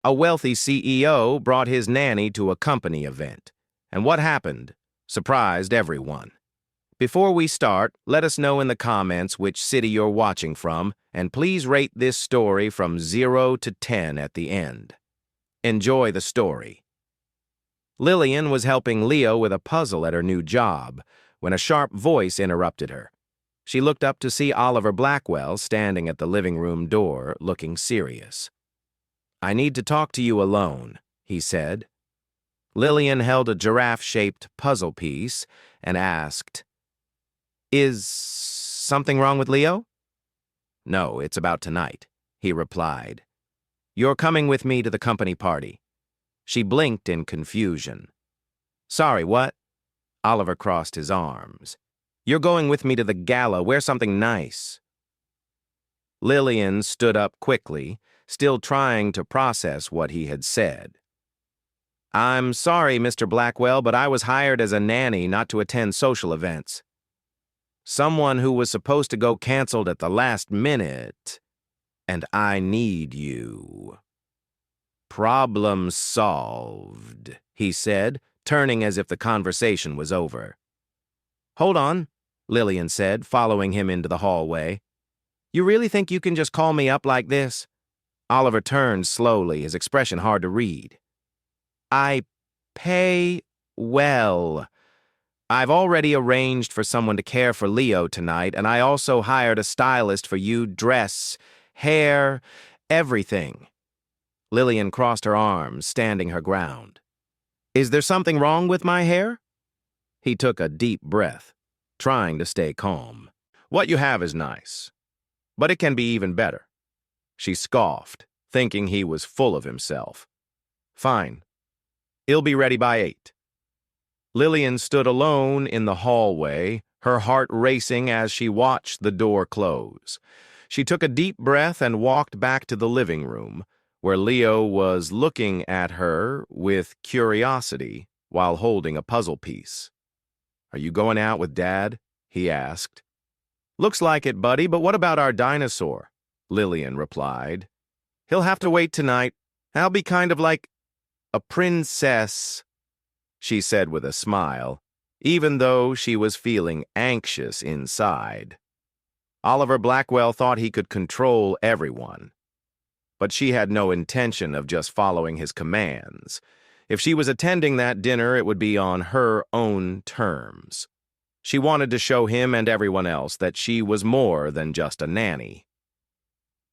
A wealthy CEO brought his nanny to a company event, and what happened surprised everyone. Before we start, let us know in the comments which city you're watching from, and please rate this story from 0 to 10 at the end. Enjoy the story. Lillian was helping Leo with a puzzle at her new job when a sharp voice interrupted her. She looked up to see Oliver Blackwell standing at the living room door, looking serious. "I need to talk to you alone," he said. Lillian held a giraffe-shaped puzzle piece and asked, "Is something wrong with Leo?" "No, it's about tonight," he replied. "You're coming with me to the company party." She blinked in confusion. "Sorry, what?" Oliver crossed his arms. "You're going with me to the gala. Wear something nice." Lillian stood up quickly, still trying to process what he had said. "I'm sorry, Mr. Blackwell, but I was hired as a nanny, not to attend social events. Someone who was supposed to go canceled at the last minute, and I need you." "Problem solved," he said, turning as if the conversation was over. "Hold on," Lillian said, following him into the hallway. "You really think you can just call me up like this?" Oliver turned slowly, his expression hard to read. "I pay well. I've already arranged for someone to care for Leo tonight, and I also hired a stylist for you, dress, hair, everything." Lillian crossed her arms, standing her ground. "Is there something wrong with my hair?" He took a deep breath, trying to stay calm. "What you have is nice, but it can be even better." She scoffed, thinking he was full of himself. "Fine. It'll be ready by 8. Lillian stood alone in the hallway, her heart racing as she watched the door close. She took a deep breath and walked back to the living room, where Leo was looking at her with curiosity while holding a puzzle piece. "Are you going out with Dad?" he asked. "Looks like it, buddy, but what about our dinosaur?" Lillian replied. "He'll have to wait tonight. I'll be kind of like a princess," she said with a smile, even though she was feeling anxious inside. Oliver Blackwell thought he could control everyone, but she had no intention of just following his commands. If she was attending that dinner, it would be on her own terms. She wanted to show him and everyone else that she was more than just a nanny.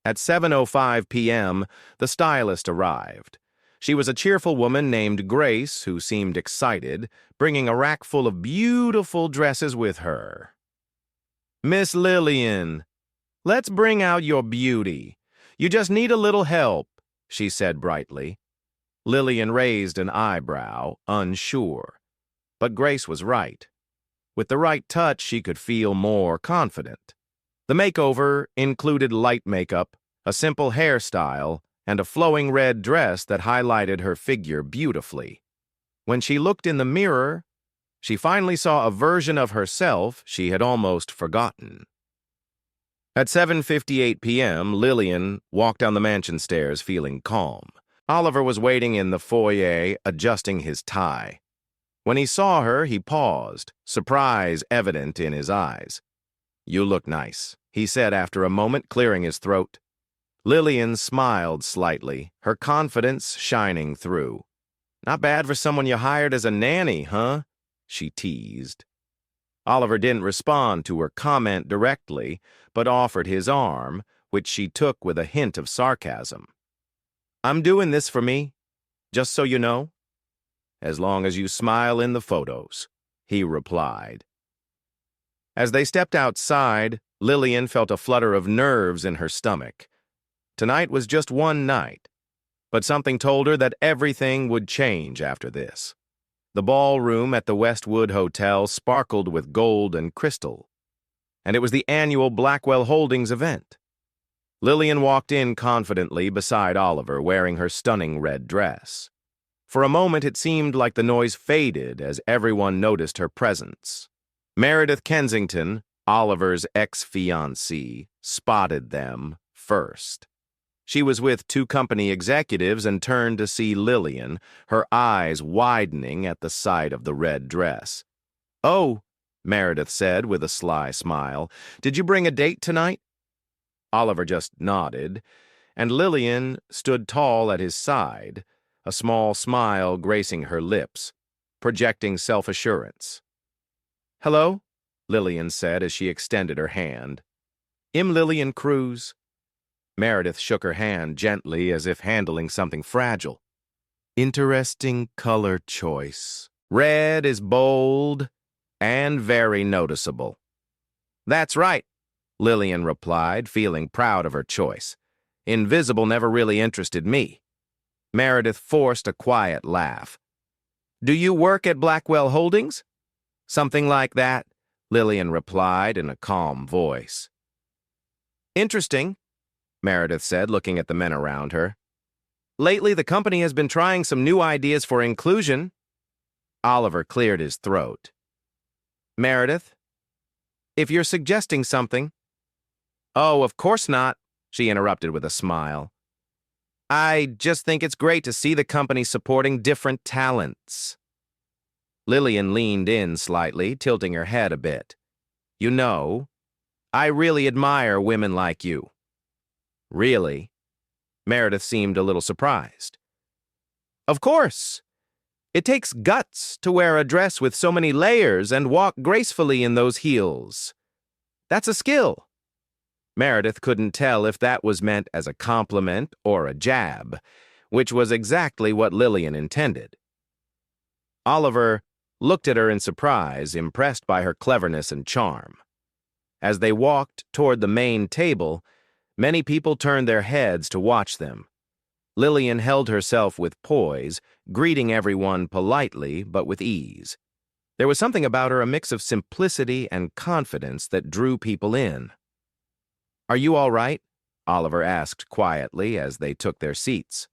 At 7:05 p.m., the stylist arrived. She was a cheerful woman named Grace who seemed excited, bringing a rack full of beautiful dresses with her. "Miss Lillian, let's bring out your beauty. You just need a little help," she said brightly. Lillian raised an eyebrow, unsure. But Grace was right. With the right touch, she could feel more confident. The makeover included light makeup, a simple hairstyle, and a flowing red dress that highlighted her figure beautifully. When she looked in the mirror, she finally saw a version of herself she had almost forgotten. At 7:58 p.m., Lillian walked down the mansion stairs feeling calm. Oliver was waiting in the foyer, adjusting his tie. When he saw her, he paused, surprise evident in his eyes. "You look nice," he said after a moment, clearing his throat. Lillian smiled slightly, her confidence shining through. "Not bad for someone you hired as a nanny, huh?" she teased. Oliver didn't respond to her comment directly, but offered his arm, which she took with a hint of sarcasm. "I'm doing this for me, just so you know." "As long as you smile in the photos," he replied. As they stepped outside, Lillian felt a flutter of nerves in her stomach. Tonight was just one night, but something told her that everything would change after this. The ballroom at the Westwood Hotel sparkled with gold and crystal, and it was the annual Blackwell Holdings event. Lillian walked in confidently beside Oliver, wearing her stunning red dress. For a moment, it seemed like the noise faded as everyone noticed her presence. Meredith Kensington, Oliver's ex-fiancée, spotted them first. She was with two company executives and turned to see Lillian, her eyes widening at the sight of the red dress. "Oh," Meredith said with a sly smile, "did you bring a date tonight?" Oliver just nodded, and Lillian stood tall at his side, a small smile gracing her lips, projecting self-assurance. "Hello," Lillian said as she extended her hand. "I'm Lillian Cruz." Meredith shook her hand gently as if handling something fragile. "Interesting color choice. Red is bold and very noticeable." "That's right," Lillian replied, feeling proud of her choice. "Invisible never really interested me." Meredith forced a quiet laugh. "Do you work at Blackwell Holdings?" "Something like that," Lillian replied in a calm voice. "Interesting," Meredith said, looking at the men around her. "Lately, the company has been trying some new ideas for inclusion." Oliver cleared his throat. "Meredith, if you're suggesting something—" "Oh, of course not," she interrupted with a smile. "I just think it's great to see the company supporting different talents." Lillian leaned in slightly, tilting her head a bit. "You know, I really admire women like you." "Really?" Meredith seemed a little surprised. "Of course. It takes guts to wear a dress with so many layers and walk gracefully in those heels. That's a skill." Meredith couldn't tell if that was meant as a compliment or a jab, which was exactly what Lillian intended. Oliver looked at her in surprise, impressed by her cleverness and charm. As they walked toward the main table, many people turned their heads to watch them. Lillian held herself with poise, greeting everyone politely but with ease. There was something about her, a mix of simplicity and confidence that drew people in. "Are you all right?" Oliver asked quietly as they took their seats.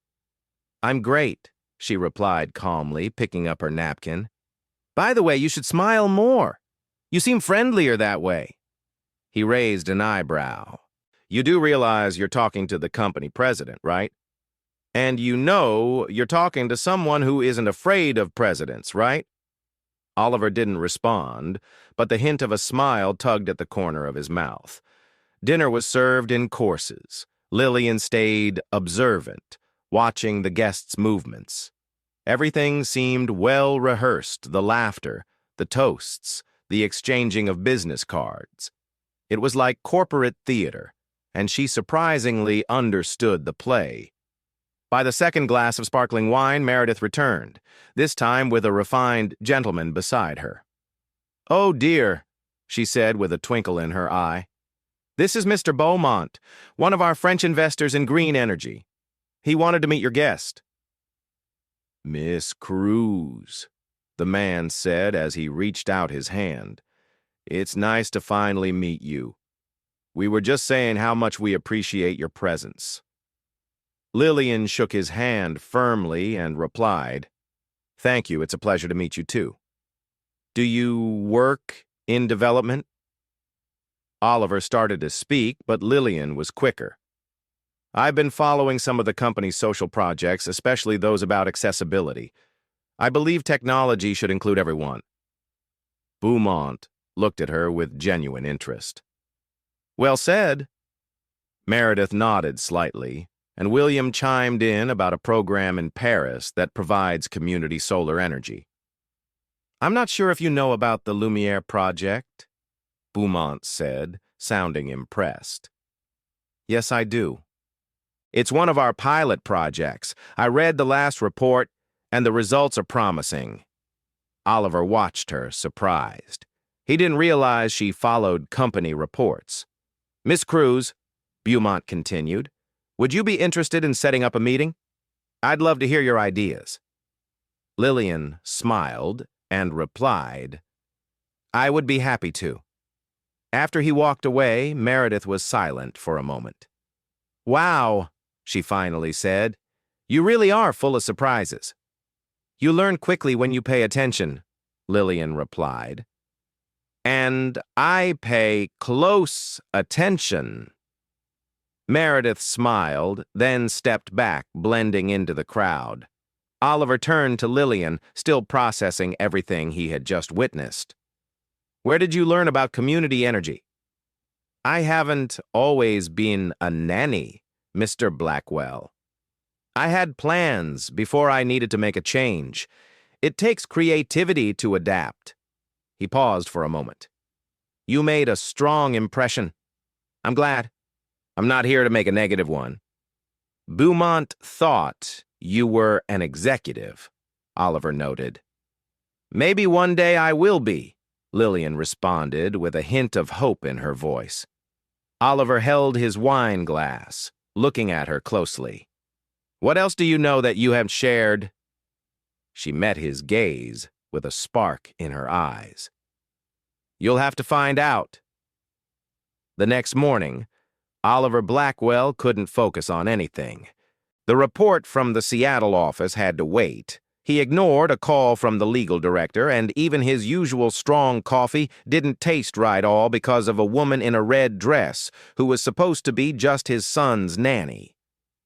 "I'm great," she replied calmly, picking up her napkin. "By the way, you should smile more. You seem friendlier that way." He raised an eyebrow. "You do realize you're talking to the company president, right? And you know you're talking to someone who isn't afraid of presidents, right?" Oliver didn't respond, but the hint of a smile tugged at the corner of his mouth. Dinner was served in courses. Lillian stayed observant, watching the guests' movements. Everything seemed well rehearsed, the laughter, the toasts, the exchanging of business cards. It was like corporate theater, and she surprisingly understood the play. By the second glass of sparkling wine, Meredith returned, this time with a refined gentleman beside her. "Oh, dear," she said with a twinkle in her eye. "This is Mr. Beaumont, one of our French investors in green energy. He wanted to meet your guest." "Miss Cruz," the man said as he reached out his hand. "It's nice to finally meet you. We were just saying how much we appreciate your presence." Lillian shook his hand firmly and replied, "Thank you, it's a pleasure to meet you too." "Do you work in development?" Oliver started to speak, but Lillian was quicker. "I've been following some of the company's social projects, especially those about accessibility. I believe technology should include everyone." Beaumont looked at her with genuine interest. "Well said." Meredith nodded slightly, and William chimed in about a program in Paris that provides community solar energy. "I'm not sure if you know about the Lumiere project," Beaumont said, sounding impressed. "Yes, I do. It's one of our pilot projects. I read the last report, and the results are promising." Oliver watched her, surprised. He didn't realize she followed company reports. "Miss Cruz," Beaumont continued, "would you be interested in setting up a meeting? I'd love to hear your ideas." Lillian smiled and replied, "I would be happy to." After he walked away, Meredith was silent for a moment. "Wow," she finally said, "you really are full of surprises." "You learn quickly when you pay attention," Lillian replied. "And I pay close attention." Meredith smiled, then stepped back, blending into the crowd. Oliver turned to Lillian, still processing everything he had just witnessed. Where did you learn about community energy? I haven't always been a nanny, Mr. Blackwell. I had plans before I needed to make a change. It takes creativity to adapt. He paused for a moment. You made a strong impression. I'm glad. I'm not here to make a negative one. Beaumont thought you were an executive, Oliver noted. Maybe one day I will be, Lillian responded with a hint of hope in her voice. Oliver held his wine glass, looking at her closely. What else do you know that you have shared? She met his gaze with a spark in her eyes. You'll have to find out. The next morning, Oliver Blackwell couldn't focus on anything. The report from the Seattle office had to wait. He ignored a call from the legal director, and even his usual strong coffee didn't taste right all because of a woman in a red dress who was supposed to be just his son's nanny.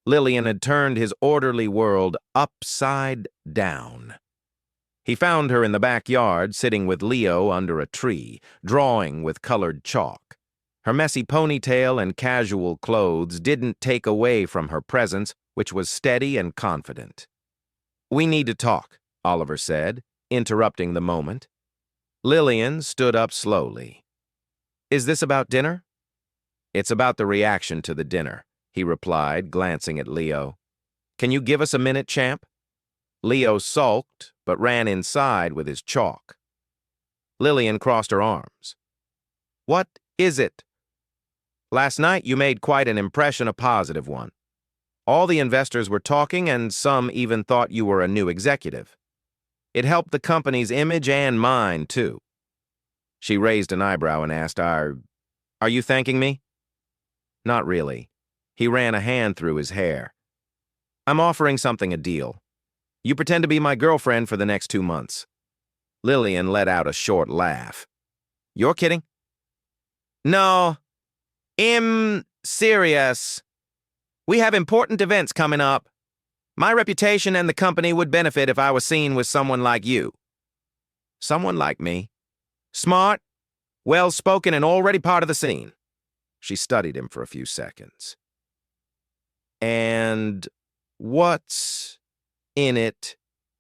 Lillian had turned his orderly world upside down. He found her in the backyard, sitting with Leo under a tree, drawing with colored chalk. Her messy ponytail and casual clothes didn't take away from her presence, which was steady and confident. We need to talk, Oliver said, interrupting the moment. Lillian stood up slowly. Is this about dinner? It's about the reaction to the dinner, he replied, glancing at Leo. Can you give us a minute, champ? Leo sulked, but ran inside with his chalk. Lillian crossed her arms. What is it? Last night you made quite an impression, a positive one. All the investors were talking, and some even thought you were a new executive. It helped the company's image and mine, too. She raised an eyebrow and asked, Are you thanking me? Not really. He ran a hand through his hair. I'm offering something a deal. You pretend to be my girlfriend for the next 2 months. Lillian let out a short laugh. You're kidding? No. I'm serious. We have important events coming up. My reputation and the company would benefit if I was seen with someone like you. Someone like me. Smart, well-spoken, and already part of the scene. She studied him for a few seconds. And what's in it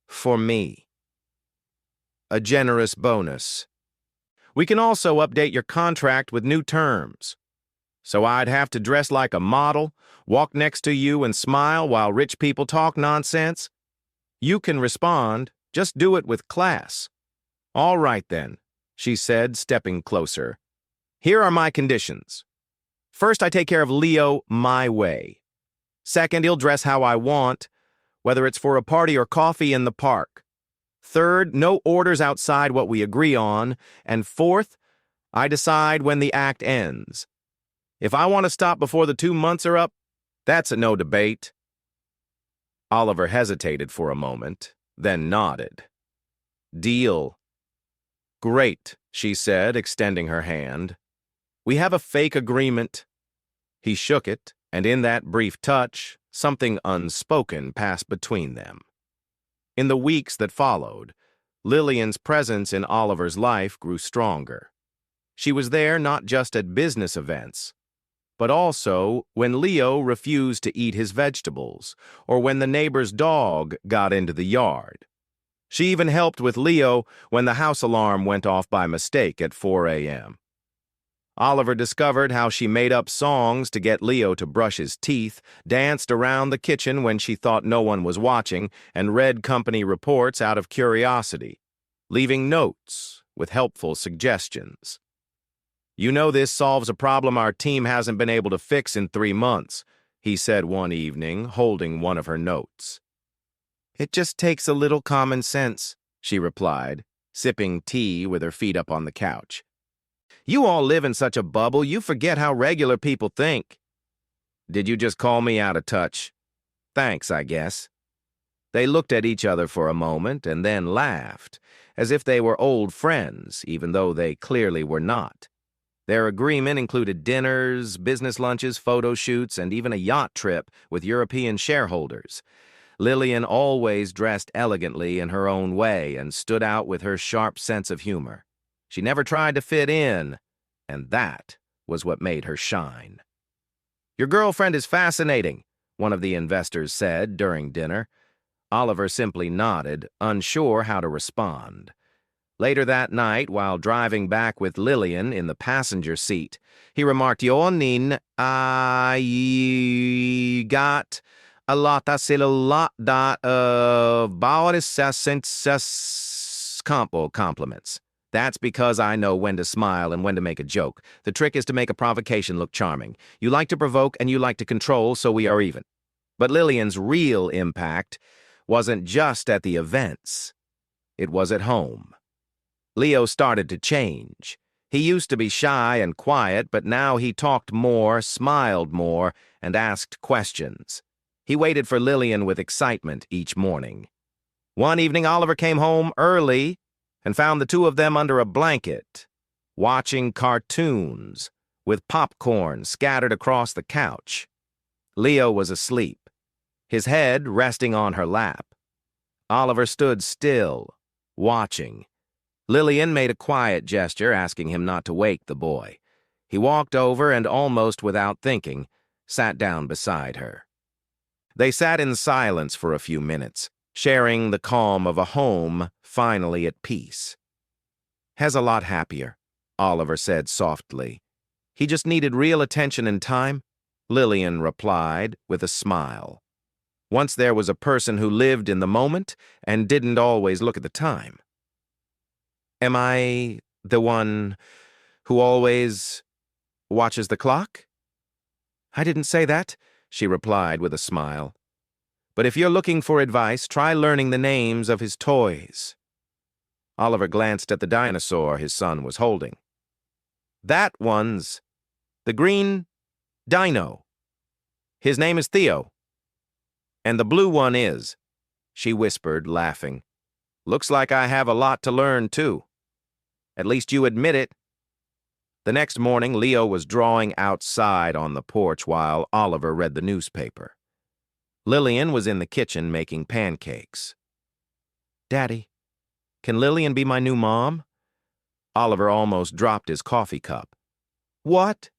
for me? A generous bonus. We can also update your contract with new terms. So I'd have to dress like a model, walk next to you and smile while rich people talk nonsense? You can respond, just do it with class. All right then, she said, stepping closer. Here are my conditions. First, I take care of Leo my way. Second, he'll dress how I want, whether it's for a party or coffee in the park. Third, no orders outside what we agree on. And fourth, I decide when the act ends. If I want to stop before the 2 months are up, that's a no debate. Oliver hesitated for a moment, then nodded. Deal. Great, she said, extending her hand. We have a fake agreement. He shook it, and in that brief touch, something unspoken passed between them. In the weeks that followed, Lillian's presence in Oliver's life grew stronger. She was there not just at business events, but also when Leo refused to eat his vegetables, or when the neighbor's dog got into the yard. She even helped with Leo when the house alarm went off by mistake at 4 a.m. Oliver discovered how she made up songs to get Leo to brush his teeth, danced around the kitchen when she thought no one was watching, and read company reports out of curiosity, leaving notes with helpful suggestions. You know this solves a problem our team hasn't been able to fix in 3 months, he said one evening, holding one of her notes. It just takes a little common sense, she replied, sipping tea with her feet up on the couch. You all live in such a bubble, you forget how regular people think. Did you just call me out of touch? Thanks, I guess. They looked at each other for a moment and then laughed, as if they were old friends, even though they clearly were not. Their agreement included dinners, business lunches, photo shoots, and even a yacht trip with European shareholders. Lillian always dressed elegantly in her own way and stood out with her sharp sense of humor. She never tried to fit in, and that was what made her shine. "Your girlfriend is fascinating," one of the investors said during dinner. Oliver simply nodded, unsure how to respond. Later that night, while driving back with Lillian in the passenger seat, he remarked, "Jonin, I got a lot of compliments. That's because I know when to smile and when to make a joke. The trick is to make a provocation look charming. You like to provoke and you like to control, so we are even." But Lillian's real impact wasn't just at the events. It was at home. Leo started to change. He used to be shy and quiet, but now he talked more, smiled more, and asked questions. He waited for Lillian with excitement each morning. One evening, Oliver came home early and found the two of them under a blanket, watching cartoons, with popcorn scattered across the couch. Leo was asleep, his head resting on her lap. Oliver stood still, watching. Lillian made a quiet gesture, asking him not to wake the boy. He walked over and, almost without thinking, sat down beside her. They sat in silence for a few minutes, sharing the calm of a home finally at peace. "Has a lot happier," Oliver said softly. "He just needed real attention and time," Lillian replied with a smile. Once there was a person who lived in the moment and didn't always look at the time. "Am I the one who always watches the clock?" "I didn't say that," she replied with a smile. "But if you're looking for advice, try learning the names of his toys." Oliver glanced at the dinosaur his son was holding. "That one's the green dino. His name is Theo. And the blue one is," she whispered, laughing. "Looks like I have a lot to learn, too. At least you admit it." The next morning, Leo was drawing outside on the porch while Oliver read the newspaper. Lillian was in the kitchen making pancakes. "Daddy, can Lillian be my new mom?" Oliver almost dropped his coffee cup. "What?"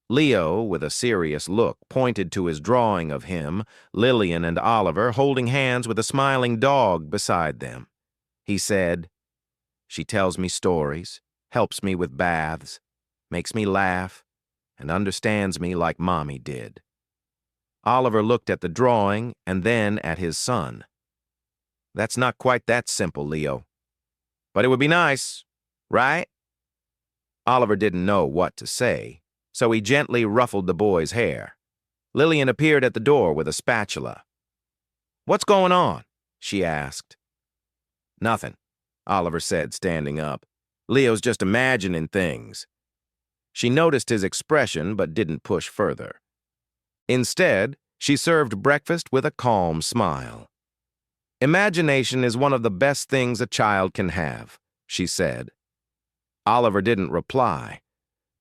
Leo, with a serious look, pointed to his drawing of him, Lillian, and Oliver holding hands with a smiling dog beside them. He said, "She tells me stories, helps me with baths, makes me laugh, and understands me like Mommy did." Oliver looked at the drawing and then at his son. "That's not quite that simple, Leo. But it would be nice, right?" Oliver didn't know what to say, so he gently ruffled the boy's hair. Lillian appeared at the door with a spatula. "What's going on?" she asked. "Nothing," Oliver said, standing up. "Leo's just imagining things." She noticed his expression but didn't push further. Instead, she served breakfast with a calm smile. "Imagination is one of the best things a child can have," she said. Oliver didn't reply,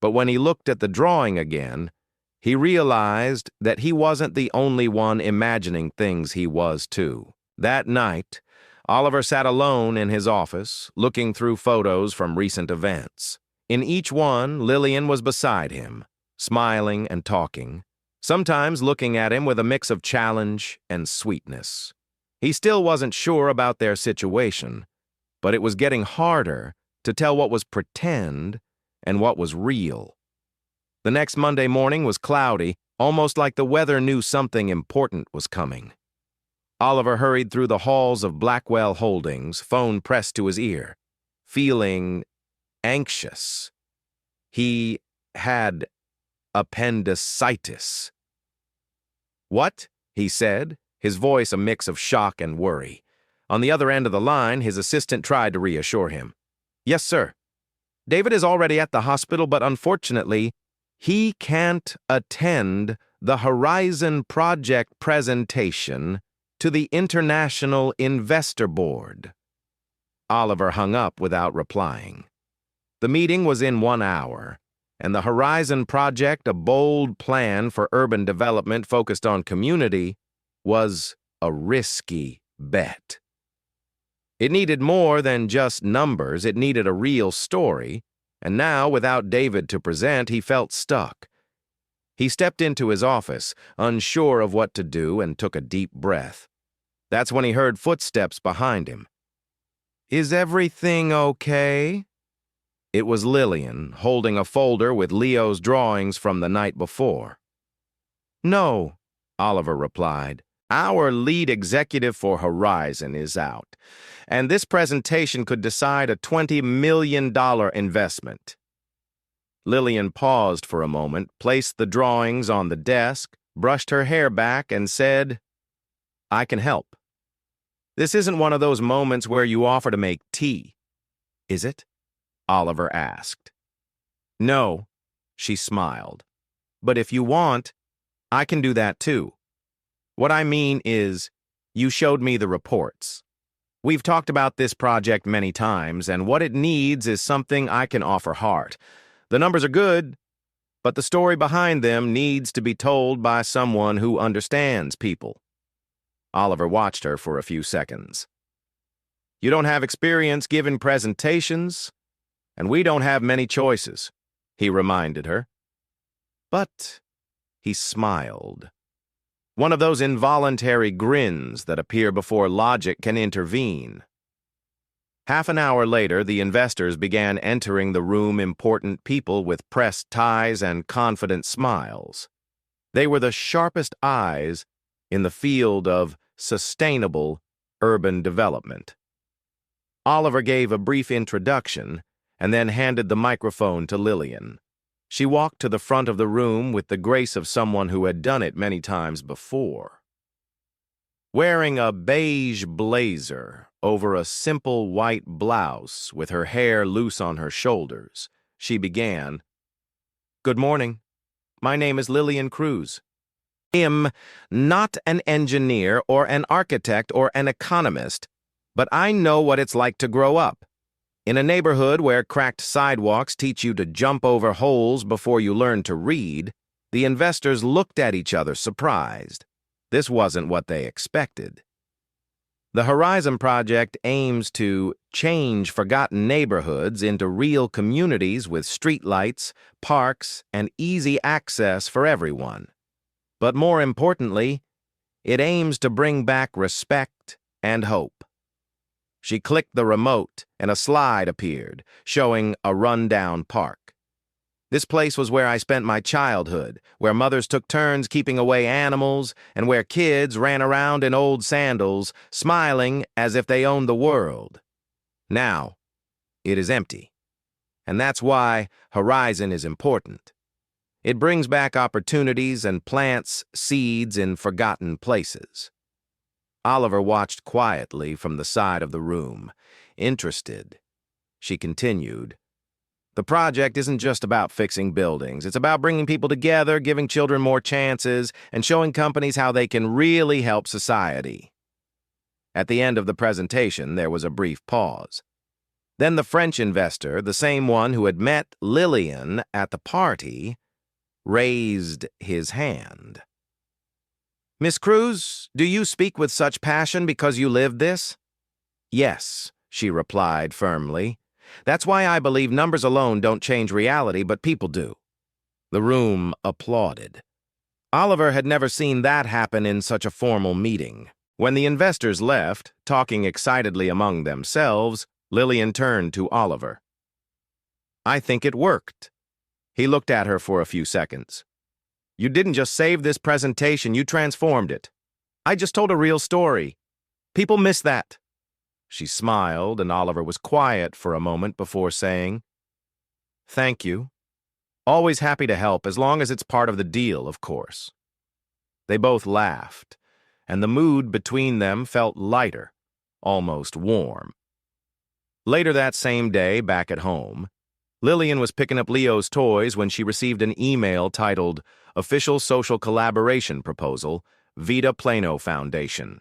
but when he looked at the drawing again, he realized that he wasn't the only one imagining things he was too. That night, Oliver sat alone in his office, looking through photos from recent events. In each one, Lillian was beside him, smiling and talking, sometimes looking at him with a mix of challenge and sweetness. He still wasn't sure about their situation, but it was getting harder to tell what was pretend and what was real. The next Monday morning was cloudy, almost like the weather knew something important was coming. Oliver hurried through the halls of Blackwell Holdings, phone pressed to his ear, feeling anxious. He had appendicitis. "What?" he said, his voice a mix of shock and worry. On the other end of the line, his assistant tried to reassure him. "Yes, sir. David is already at the hospital, but unfortunately, he can't attend the Horizon Project presentation to the International Investor Board." Oliver hung up without replying. The meeting was in 1 hour. And the Horizon Project, a bold plan for urban development focused on community, was a risky bet. It needed more than just numbers, it needed a real story, and now, without David to present, he felt stuck. He stepped into his office, unsure of what to do, and took a deep breath. That's when he heard footsteps behind him. "Is everything okay?" It was Lillian, holding a folder with Leo's drawings from the night before. "No," Oliver replied. "Our lead executive for Horizon is out, and this presentation could decide a $20 million investment." Lillian paused for a moment, placed the drawings on the desk, brushed her hair back, and said, "I can help." "This isn't one of those moments where you offer to make tea, is it?" Oliver asked. "No," she smiled. "But if you want, I can do that too. What I mean is, you showed me the reports. We've talked about this project many times, and what it needs is something I can offer Heart. The numbers are good, but the story behind them needs to be told by someone who understands people." Oliver watched her for a few seconds. "You don't have experience giving presentations, and we don't have many choices," he reminded her. But he smiled. One of those involuntary grins that appear before logic can intervene. Half an hour later, the investors began entering the room, important people with pressed ties and confident smiles. They were the sharpest eyes in the field of sustainable urban development. Oliver gave a brief introduction and then handed the microphone to Lillian. She walked to the front of the room with the grace of someone who had done it many times before. Wearing a beige blazer over a simple white blouse with her hair loose on her shoulders, she began, "Good morning. My name is Lillian Cruz. I am not an engineer or an architect or an economist, but I know what it's like to grow up. In a neighborhood where cracked sidewalks teach you to jump over holes before you learn to read, the investors looked at each other surprised. This wasn't what they expected. The Horizon Project aims to change forgotten neighborhoods into real communities with streetlights, parks, and easy access for everyone. But more importantly, it aims to bring back respect and hope. She clicked the remote, and a slide appeared, showing a rundown park. This place was where I spent my childhood, where mothers took turns keeping away animals, and where kids ran around in old sandals, smiling as if they owned the world. Now, it is empty. And that's why Horizon is important. It brings back opportunities and plants seeds in forgotten places. Oliver watched quietly from the side of the room, interested. She continued, "The project isn't just about fixing buildings. It's about bringing people together, giving children more chances, and showing companies how they can really help society." At the end of the presentation, there was a brief pause. Then the French investor, the same one who had met Lillian at the party, raised his hand. "Miss Cruz, do you speak with such passion because you lived this?" "Yes," she replied firmly. "That's why I believe numbers alone don't change reality, but people do." The room applauded. Oliver had never seen that happen in such a formal meeting. When the investors left, talking excitedly among themselves, Lillian turned to Oliver. "I think it worked." He looked at her for a few seconds. "You didn't just save this presentation, you transformed it. I just told a real story. People miss that." She smiled, and Oliver was quiet for a moment before saying, "Thank you. Always happy to help, as long as it's part of the deal, of course." They both laughed, and the mood between them felt lighter, almost warm. Later that same day, back at home, Lillian was picking up Leo's toys when she received an email titled Official Social Collaboration Proposal, Vita Plano Foundation.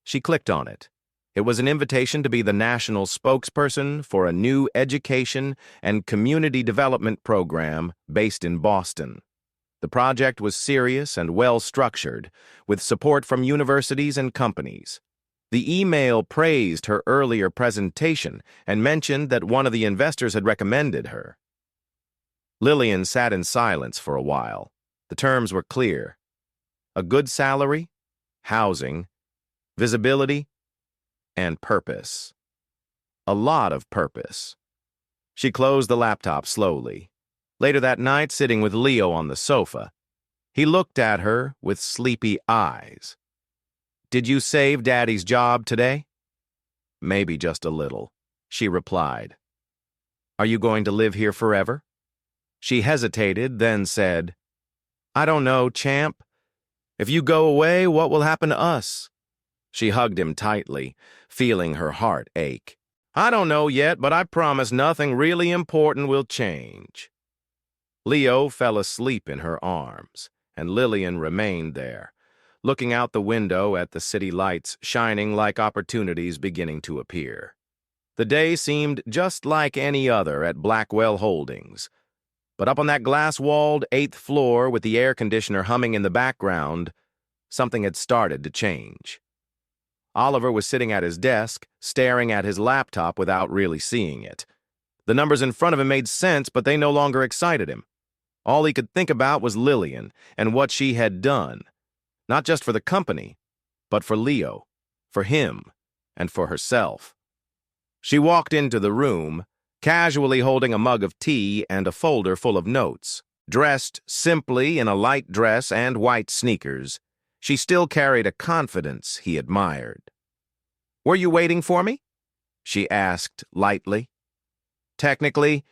She clicked on it. It was an invitation to be the national spokesperson for a new education and community development program based in Boston. The project was serious and well-structured, with support from universities and companies. The email praised her earlier presentation and mentioned that one of the investors had recommended her. Lillian sat in silence for a while. The terms were clear: a good salary, housing, visibility, and purpose. A lot of purpose. She closed the laptop slowly. Later that night, sitting with Leo on the sofa, he looked at her with sleepy eyes. "Did you save Daddy's job today?" "Maybe just a little," she replied. "Are you going to live here forever?" She hesitated, then said, "I don't know, champ. If you go away, what will happen to us?" She hugged him tightly, feeling her heart ache. "I don't know yet, but I promise nothing really important will change." Leo fell asleep in her arms, and Lillian remained there, looking out the window at the city lights shining like opportunities beginning to appear. The day seemed just like any other at Blackwell Holdings, but up on that glass-walled 8th floor with the air conditioner humming in the background, something had started to change. Oliver was sitting at his desk, staring at his laptop without really seeing it. The numbers in front of him made sense, but they no longer excited him. All he could think about was Lillian and what she had done, not just for the company, but for Leo, for him, and for herself. She walked into the room, casually holding a mug of tea and a folder full of notes. Dressed simply in a light dress and white sneakers, she still carried a confidence he admired. "Were you waiting for me?" she asked lightly. "Technically,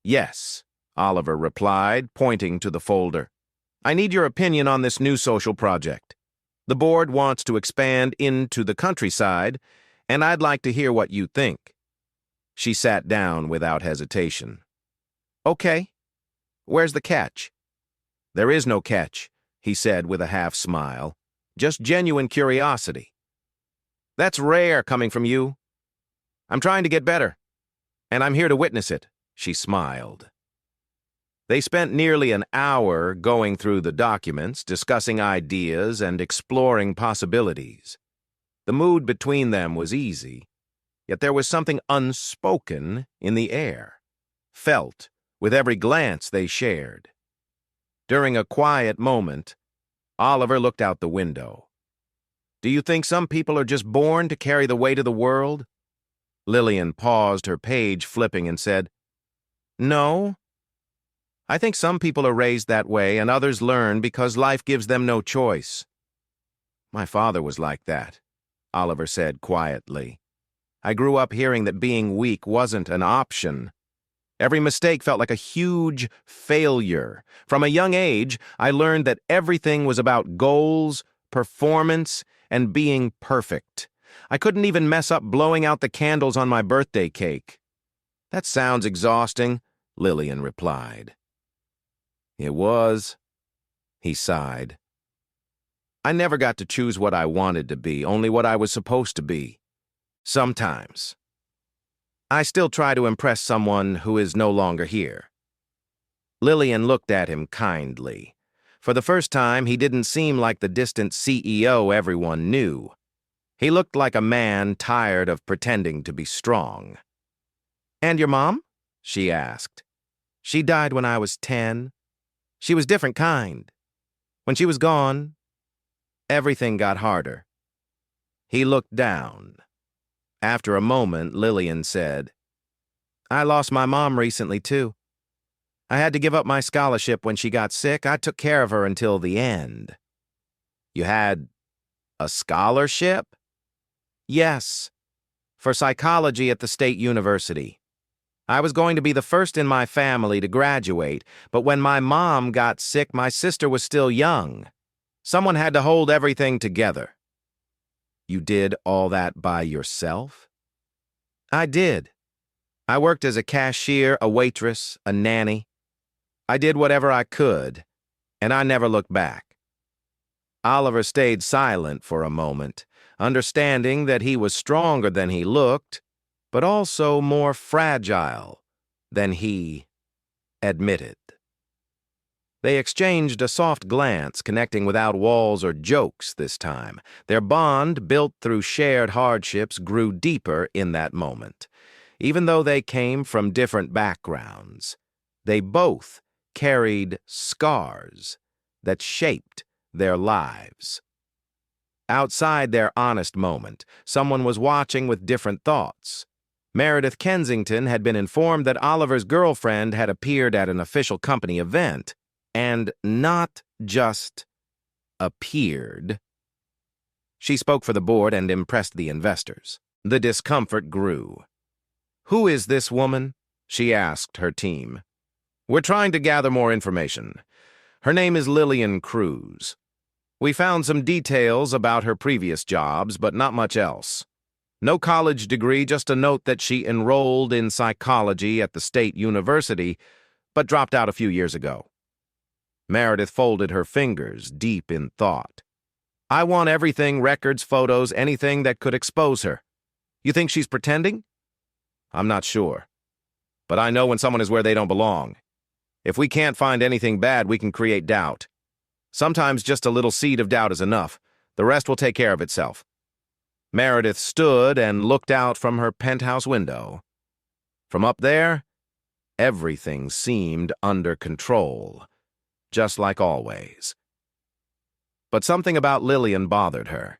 yes," Oliver replied, pointing to the folder. "I need your opinion on this new social project. The board wants to expand into the countryside, and I'd like to hear what you think." She sat down without hesitation. "Okay. Where's the catch?" "There is no catch," he said with a half-smile. "Just genuine curiosity." "That's rare coming from you." "I'm trying to get better, and I'm here to witness it," she smiled. They spent nearly an hour going through the documents, discussing ideas and exploring possibilities. The mood between them was easy, yet there was something unspoken in the air, felt with every glance they shared. During a quiet moment, Oliver looked out the window. "Do you think some people are just born to carry the weight of the world?" Lillian paused her page flipping and said, "No. I think some people are raised that way and others learn because life gives them no choice." "My father was like that," Oliver said quietly. "I grew up hearing that being weak wasn't an option. Every mistake felt like a huge failure. From a young age, I learned that everything was about goals, performance, and being perfect. I couldn't even mess up blowing out the candles on my birthday cake." "That sounds exhausting," Lillian replied. "It was," he sighed. "I never got to choose what I wanted to be, only what I was supposed to be. Sometimes. I still try to impress someone who is no longer here." Lillian looked at him kindly. For the first time, he didn't seem like the distant CEO everyone knew. He looked like a man tired of pretending to be strong. "And your mom?" she asked. "She died when I was 10. She was different kind. When she was gone, everything got harder." He looked down. After a moment, Lillian said, "I lost my mom recently, too. I had to give up my scholarship when she got sick. I took care of her until the end." "You had a scholarship?" "Yes, for psychology at the State University. I was going to be the first in my family to graduate, but when my mom got sick, my sister was still young. Someone had to hold everything together." "You did all that by yourself?" "I did. I worked as a cashier, a waitress, a nanny. I did whatever I could, and I never looked back." Oliver stayed silent for a moment, understanding that he was stronger than he looked, but also more fragile than he admitted. They exchanged a soft glance, connecting without walls or jokes this time. Their bond, built through shared hardships, grew deeper in that moment. Even though they came from different backgrounds, they both carried scars that shaped their lives. Outside their honest moment, someone was watching with different thoughts. Meredith Kensington had been informed that Oliver's girlfriend had appeared at an official company event, and not just appeared. She spoke for the board and impressed the investors. The discomfort grew. "Who is this woman?" she asked her team. "We're trying to gather more information. Her name is Lillian Cruz. We found some details about her previous jobs, but not much else. No college degree, just a note that she enrolled in psychology at the state university, but dropped out a few years ago." Meredith folded her fingers, deep in thought. "I want everything, records, photos, anything that could expose her. You think she's pretending?" "I'm not sure. But I know when someone is where they don't belong. If we can't find anything bad, we can create doubt. Sometimes just a little seed of doubt is enough. The rest will take care of itself." Meredith stood and looked out from her penthouse window. From up there, everything seemed under control, just like always. But something about Lillian bothered her.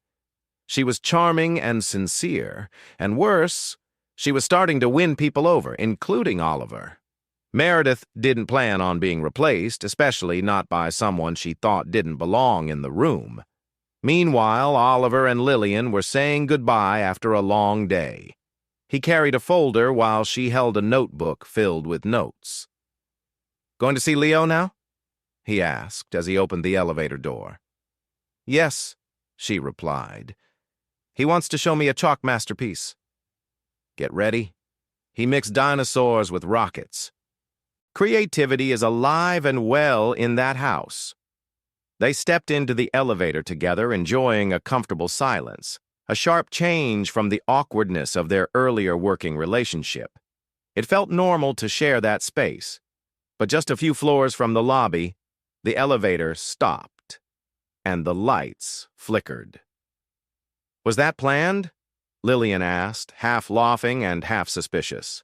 She was charming and sincere, and worse, she was starting to win people over, including Oliver. Meredith didn't plan on being replaced, especially not by someone she thought didn't belong in the room. Meanwhile, Oliver and Lillian were saying goodbye after a long day. He carried a folder while she held a notebook filled with notes. "Going to see Leo now?" he asked as he opened the elevator door. "Yes," she replied. "He wants to show me a chalk masterpiece." "Get ready." He mixed dinosaurs with rockets. Creativity is alive and well in that house. They stepped into the elevator together, enjoying a comfortable silence, a sharp change from the awkwardness of their earlier working relationship. It felt normal to share that space, but just a few floors from the lobby, the elevator stopped, and the lights flickered. "Was that planned?" Lillian asked, half laughing and half suspicious.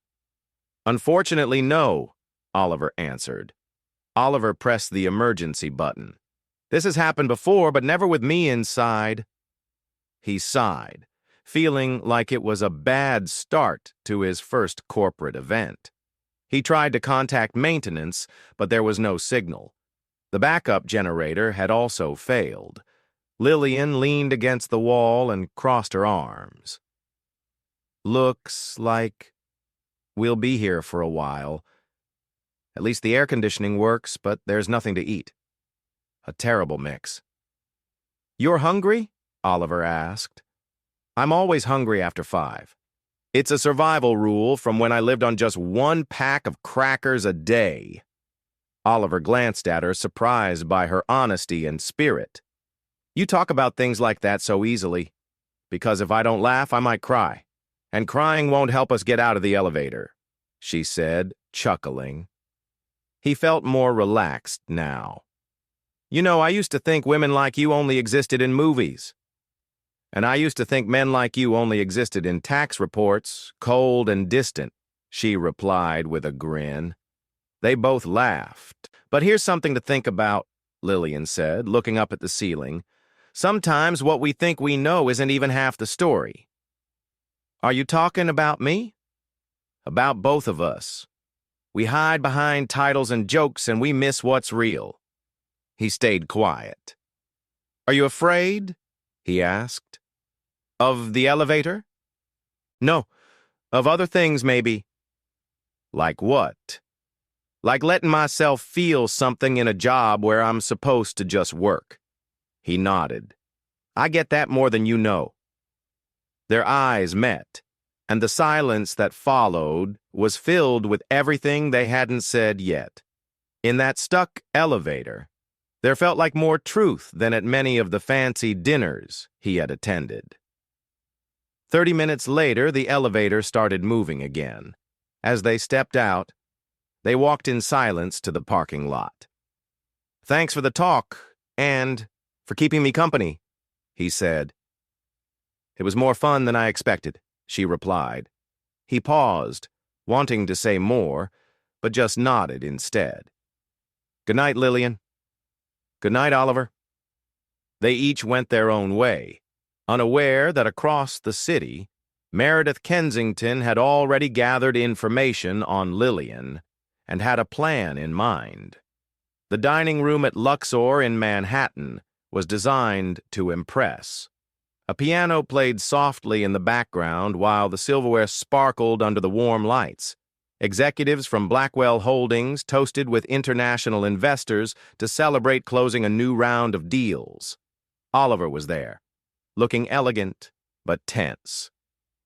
"Unfortunately, no," Oliver answered. Oliver pressed the emergency button. "This has happened before, but never with me inside." He sighed, feeling like it was a bad start to his first corporate event. He tried to contact maintenance, but there was no signal. The backup generator had also failed. Lillian leaned against the wall and crossed her arms. "Looks like we'll be here for a while. At least the air conditioning works, but there's nothing to eat. A terrible mix." "You're hungry?" Oliver asked. "I'm always hungry after 5. It's a survival rule from when I lived on just 1 pack of crackers a day." Oliver glanced at her, surprised by her honesty and spirit. "You talk about things like that so easily, because if I don't laugh, I might cry. And crying won't help us get out of the elevator," she said, chuckling. He felt more relaxed now. "You know, I used to think women like you only existed in movies. And I used to think men like you only existed in tax reports, cold and distant," she replied with a grin. They both laughed. "But here's something to think about," Lillian said, looking up at the ceiling. "Sometimes what we think we know isn't even half the story." "Are you talking about me?" "About both of us. We hide behind titles and jokes and we miss what's real." He stayed quiet. "Are you afraid?" he asked. "Of the elevator?" "No, of other things maybe." "Like what?" "Like letting myself feel something in a job where I'm supposed to just work." He nodded. "I get that more than you know." Their eyes met, and the silence that followed was filled with everything they hadn't said yet. In that stuck elevator, there felt like more truth than at many of the fancy dinners he had attended. 30 minutes later, the elevator started moving again. As they stepped out, they walked in silence to the parking lot. "Thanks for the talk, and for keeping me company," he said. "It was more fun than I expected," she replied. He paused, wanting to say more, but just nodded instead. "Good night, Lillian." "Good night, Oliver." They each went their own way, unaware that across the city, Meredith Kensington had already gathered information on Lillian and had a plan in mind. The dining room at Luxor in Manhattan was designed to impress. A piano played softly in the background while the silverware sparkled under the warm lights. Executives from Blackwell Holdings toasted with international investors to celebrate closing a new round of deals. Oliver was there, looking elegant but tense.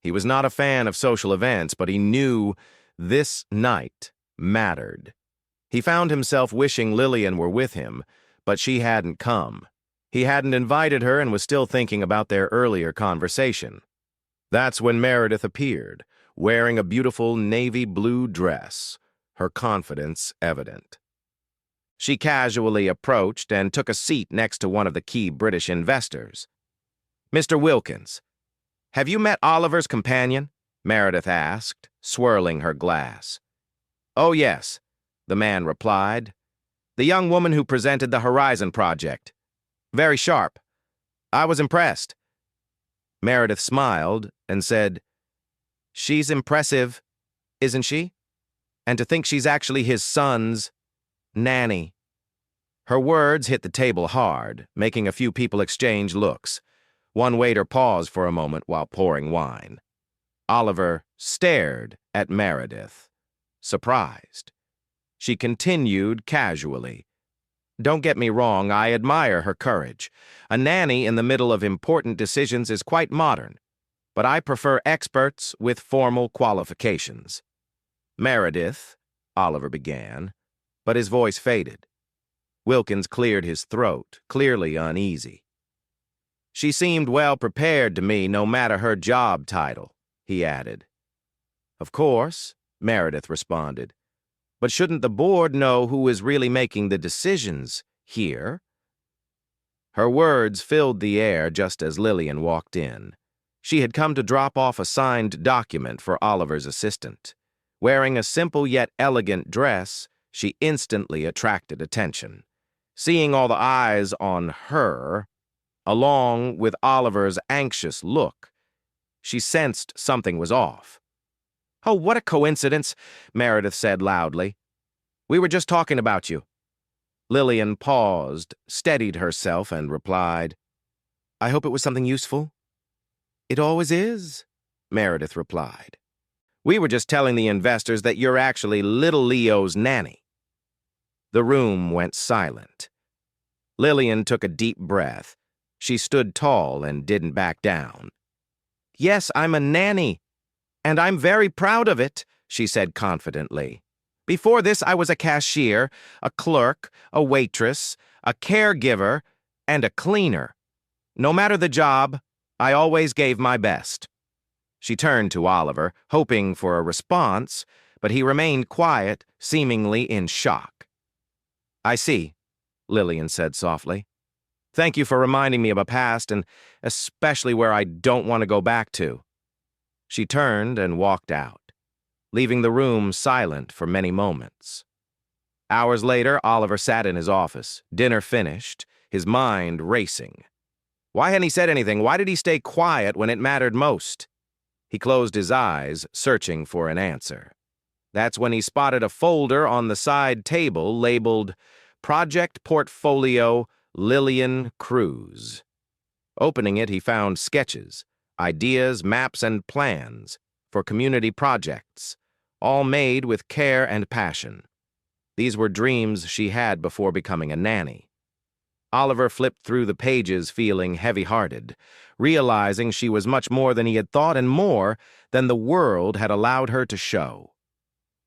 He was not a fan of social events, but he knew this night mattered. He found himself wishing Lillian were with him, but she hadn't come. He hadn't invited her and was still thinking about their earlier conversation. That's when Meredith appeared, wearing a beautiful navy blue dress, her confidence evident. She casually approached and took a seat next to one of the key British investors. "Mr. Wilkins, have you met Oliver's companion?" Meredith asked, swirling her glass. "Oh, yes," the man replied. "The young woman who presented the Horizon project. Very sharp. I was impressed." Meredith smiled and said, "She's impressive, isn't she? And to think she's actually his son's nanny." Her words hit the table hard, making a few people exchange looks. One waiter paused for a moment while pouring wine. Oliver stared at Meredith, surprised. She continued casually. "Don't get me wrong, I admire her courage. A nanny in the middle of important decisions is quite modern, but I prefer experts with formal qualifications." "Meredith," Oliver began, but his voice faded. Wilkins cleared his throat, clearly uneasy. "She seemed well prepared to me, no matter her job title," he added. "Of course," Meredith responded. "But shouldn't the board know who is really making the decisions here?" Her words filled the air just as Lillian walked in. She had come to drop off a signed document for Oliver's assistant. Wearing a simple yet elegant dress, she instantly attracted attention. Seeing all the eyes on her, along with Oliver's anxious look, she sensed something was off. "Oh, what a coincidence," Meredith said loudly. "We were just talking about you." Lillian paused, steadied herself, and replied, "I hope it was something useful." "It always is," Meredith replied. "We were just telling the investors that you're actually little Leo's nanny." The room went silent. Lillian took a deep breath. She stood tall and didn't back down. "Yes, I'm a nanny, and I'm very proud of it," she said confidently. "Before this, I was a cashier, a clerk, a waitress, a caregiver, and a cleaner. No matter the job, I always gave my best." She turned to Oliver, hoping for a response, but he remained quiet, seemingly in shock. "I see," Lillian said softly. "Thank you for reminding me of a past, and especially where I don't want to go back to." She turned and walked out, leaving the room silent for many moments. Hours later, Oliver sat in his office, dinner finished, his mind racing. Why hadn't he said anything? Why did he stay quiet when it mattered most? He closed his eyes, searching for an answer. That's when he spotted a folder on the side table labeled Project Portfolio Lillian Cruz. Opening it, he found sketches, ideas, maps, and plans for community projects, all made with care and passion. These were dreams she had before becoming a nanny. Oliver flipped through the pages feeling heavy-hearted, realizing she was much more than he had thought and more than the world had allowed her to show.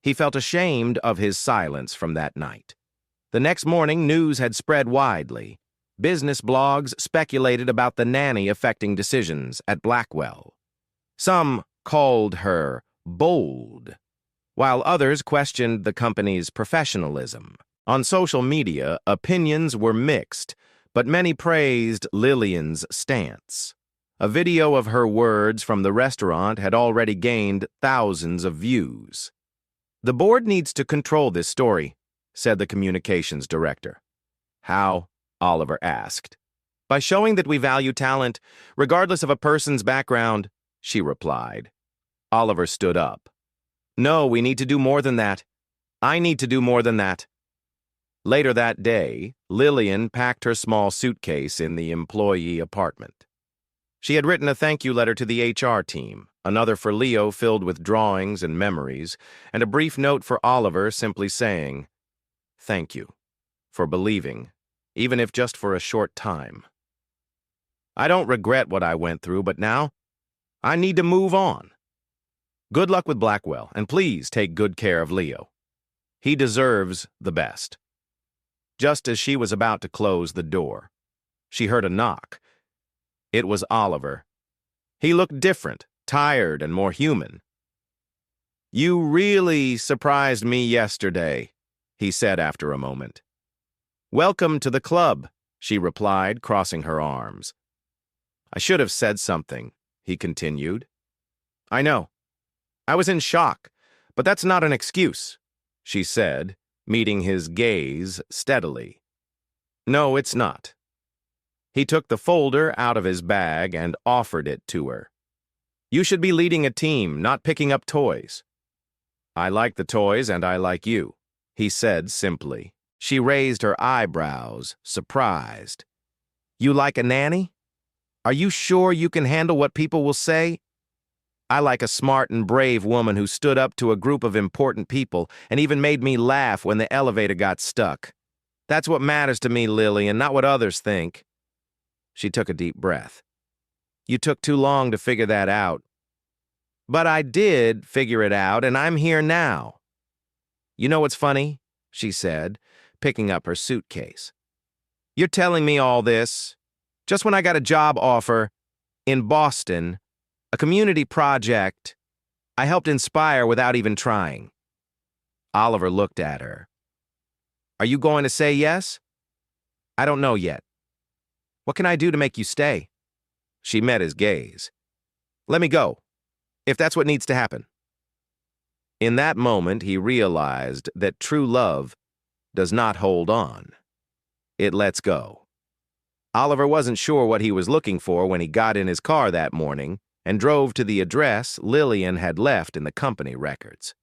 He felt ashamed of his silence from that night. The next morning, news had spread widely. Business blogs speculated about the nanny affecting decisions at Blackwell. Some called her bold, while others questioned the company's professionalism. On social media, opinions were mixed, but many praised Lillian's stance. A video of her words from the restaurant had already gained thousands of views. "The board needs to control this story," said the communications director. "How?" Oliver asked. "By showing that we value talent, regardless of a person's background," she replied. Oliver stood up. "No, we need to do more than that. I need to do more than that." Later that day, Lillian packed her small suitcase in the employee apartment. She had written a thank you letter to the HR team, another for Leo filled with drawings and memories, and a brief note for Oliver simply saying, "Thank you for believing, even if just for a short time. I don't regret what I went through, but now I need to move on. Good luck with Blackwell, and please take good care of Leo. He deserves the best." Just as she was about to close the door, she heard a knock. It was Oliver. He looked different, tired, and more human. "You really surprised me yesterday," he said after a moment. "Welcome to the club," she replied, crossing her arms. "I should have said something," he continued. "I know. I was in shock, but that's not an excuse," she said, meeting his gaze steadily. "No, it's not." He took the folder out of his bag and offered it to her. "You should be leading a team, not picking up toys." "I like the toys and I like you," he said simply. She raised her eyebrows, surprised. "You like a nanny? Are you sure you can handle what people will say?" "I like a smart and brave woman who stood up to a group of important people and even made me laugh when the elevator got stuck. That's what matters to me, Lillian, not what others think." She took a deep breath. "You took too long to figure that out." "But I did figure it out, and I'm here now." "You know what's funny?" she said, picking up her suitcase. "You're telling me all this just when I got a job offer in Boston, a community project I helped inspire without even trying." Oliver looked at her. "Are you going to say yes?" "I don't know yet." "What can I do to make you stay?" She met his gaze. "Let me go, if that's what needs to happen." In that moment, he realized that true love does not hold on. It lets go. Oliver wasn't sure what he was looking for when he got in his car that morning and drove to the address Lillian had left in the company records.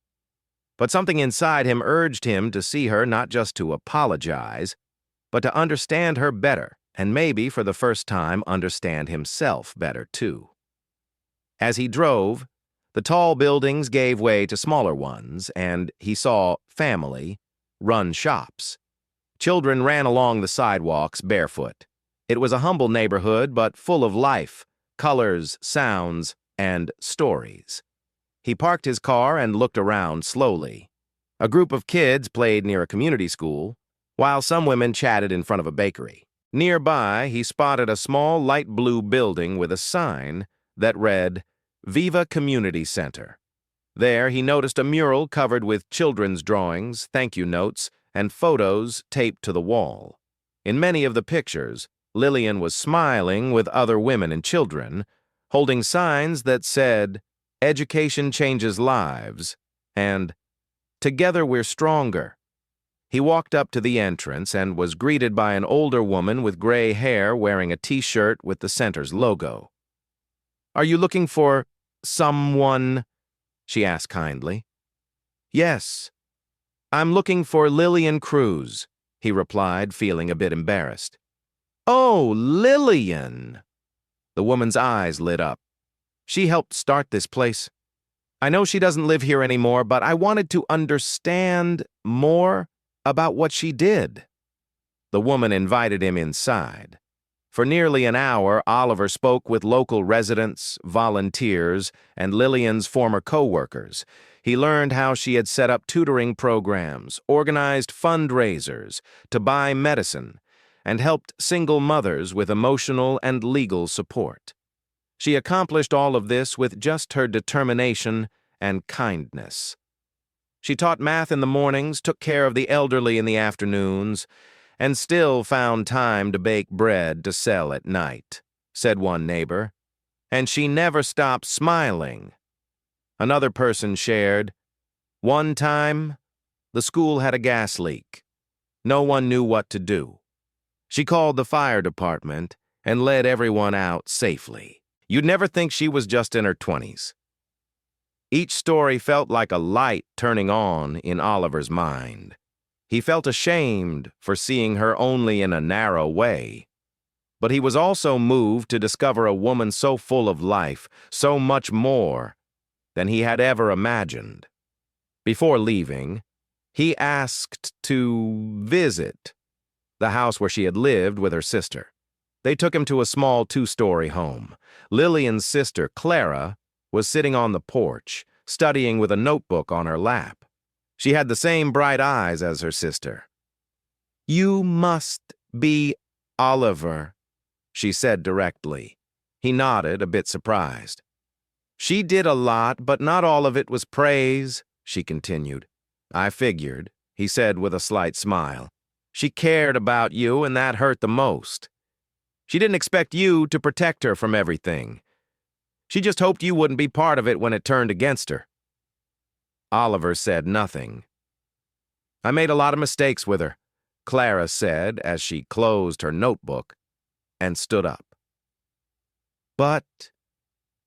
But something inside him urged him to see her not just to apologize, but to understand her better, and maybe for the first time understand himself better too. As he drove, the tall buildings gave way to smaller ones, and he saw family run shops. Children ran along the sidewalks barefoot. It was a humble neighborhood, but full of life, colors, sounds, and stories. He parked his car and looked around slowly. A group of kids played near a community school, while some women chatted in front of a bakery. Nearby, he spotted a small light blue building with a sign that read, "Viva Community Center." There, he noticed a mural covered with children's drawings, thank you notes, and photos taped to the wall. In many of the pictures, Lillian was smiling with other women and children, holding signs that said, "Education changes lives," and "Together we're stronger." He walked up to the entrance and was greeted by an older woman with gray hair wearing a t-shirt with the center's logo. "Are you looking for someone?" she asked kindly. "Yes. I'm looking for Lillian Cruz," he replied, feeling a bit embarrassed. "Oh, Lillian!" The woman's eyes lit up. "She helped start this place. I know she doesn't live here anymore, but I wanted to understand more about what she did." The woman invited him inside. For nearly an hour, Oliver spoke with local residents, volunteers, and Lillian's former co-workers. He learned how she had set up tutoring programs, organized fundraisers to buy medicine, and helped single mothers with emotional and legal support. She accomplished all of this with just her determination and kindness. She taught math in the mornings, took care of the elderly in the afternoons, and still found time to bake bread to sell at night, said one neighbor. And she never stopped smiling. Another person shared, "One time, the school had a gas leak. No one knew what to do. She called the fire department and led everyone out safely." You'd never think she was just in her 20s. Each story felt like a light turning on in Oliver's mind. He felt ashamed for seeing her only in a narrow way. But he was also moved to discover a woman so full of life, so much more than he had ever imagined. Before leaving, he asked to visit the house where she had lived with her sister. They took him to a small 2-story home. Lillian's sister, Clara, was sitting on the porch, studying with a notebook on her lap. She had the same bright eyes as her sister. "You must be Oliver," she said directly. He nodded, a bit surprised. "She did a lot, but not all of it was praise," she continued. "I figured," he said with a slight smile. "She cared about you, and that hurt the most. She didn't expect you to protect her from everything. She just hoped you wouldn't be part of it when it turned against her." Oliver said nothing. "I made a lot of mistakes with her," Clara said as she closed her notebook and stood up. "But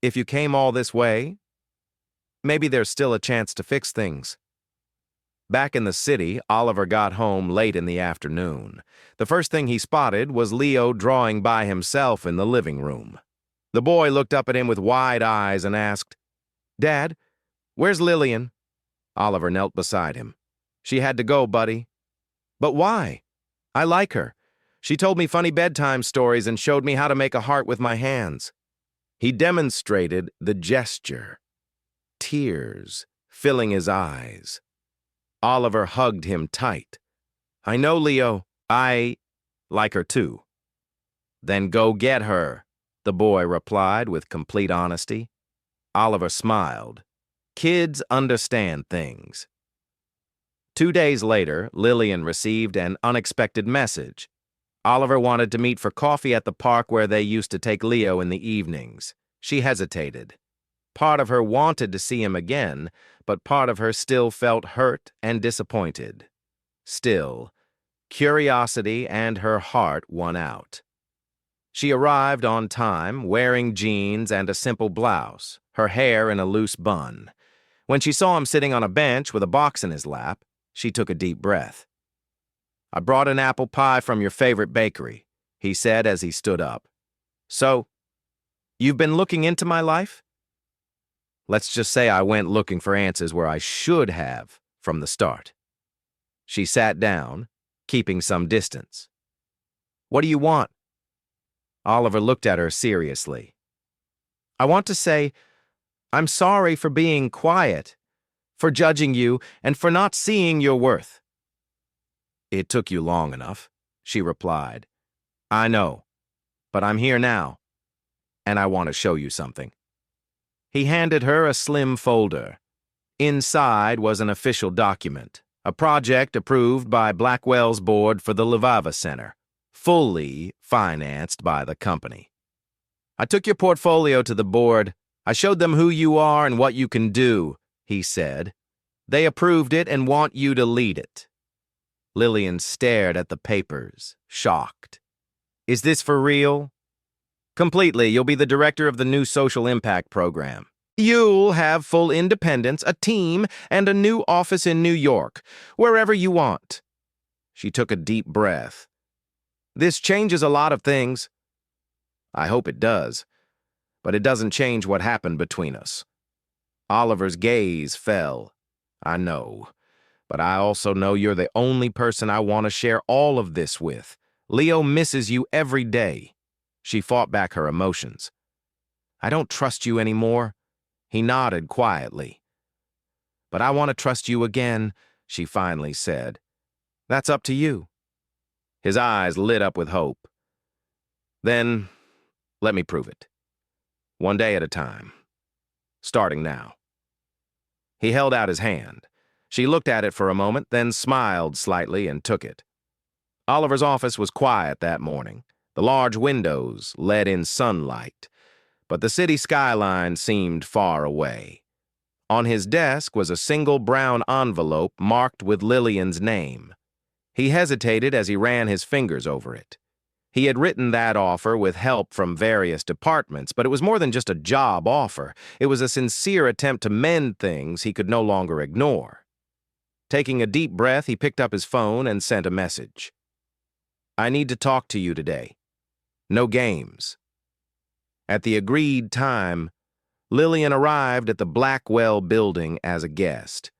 if you came all this way, maybe there's still a chance to fix things." Back in the city, Oliver got home late in the afternoon. The first thing he spotted was Leo drawing by himself in the living room. The boy looked up at him with wide eyes and asked, "Dad, where's Lillian?" Oliver knelt beside him. "She had to go, buddy." "But why?" "I like her. She told me funny bedtime stories and showed me how to make a heart with my hands." He demonstrated the gesture, tears filling his eyes. Oliver hugged him tight. "I know, Leo. I like her too." "Then go get her," the boy replied with complete honesty. Oliver smiled. Kids understand things. 2 days later, Lillian received an unexpected message. Oliver wanted to meet for coffee at the park where they used to take Leo in the evenings. She hesitated. Part of her wanted to see him again, but part of her still felt hurt and disappointed. Still, curiosity and her heart won out. She arrived on time, wearing jeans and a simple blouse, her hair in a loose bun. When she saw him sitting on a bench with a box in his lap, she took a deep breath. "I brought an apple pie from your favorite bakery," he said as he stood up. "So, you've been looking into my life?" Let's just say I went looking for answers where I should have from the start. She sat down, keeping some distance. "What do you want?" Oliver looked at her seriously. "I want to say, I'm sorry for being quiet, for judging you, and for not seeing your worth." "It took you long enough," she replied. "I know, but I'm here now, and I want to show you something." He handed her a slim folder. Inside was an official document, a project approved by Blackwell's board for the Levava Center, fully financed by the company. "I took your portfolio to the board. I showed them who you are and what you can do," he said. "They approved it and want you to lead it." Lillian stared at the papers, shocked. "Is this for real?" "Completely. You'll be the director of the new social impact program. You'll have full independence, a team, and a new office in New York, wherever you want." She took a deep breath. "This changes a lot of things." "I hope it does, but it doesn't change what happened between us." Oliver's gaze fell. "I know, but I also know you're the only person I want to share all of this with. Leo misses you every day." She fought back her emotions. "I don't trust you anymore." He nodded quietly. "But I want to trust you again," she finally said. "That's up to you." His eyes lit up with hope. "Then, let me prove it." one day at a time. Starting now. He held out his hand. She looked at it for a moment, then smiled slightly and took it. Oliver's office was quiet that morning. The large windows let in sunlight, but the city skyline seemed far away. On his desk was a single brown envelope marked with Lillian's name. He hesitated as he ran his fingers over it. He had written that offer with help from various departments, but it was more than just a job offer. It was a sincere attempt to mend things he could no longer ignore. Taking a deep breath, he picked up his phone and sent a message. "I need to talk to you today. No games." At the agreed time, Lillian arrived at the Blackwell building as a guest.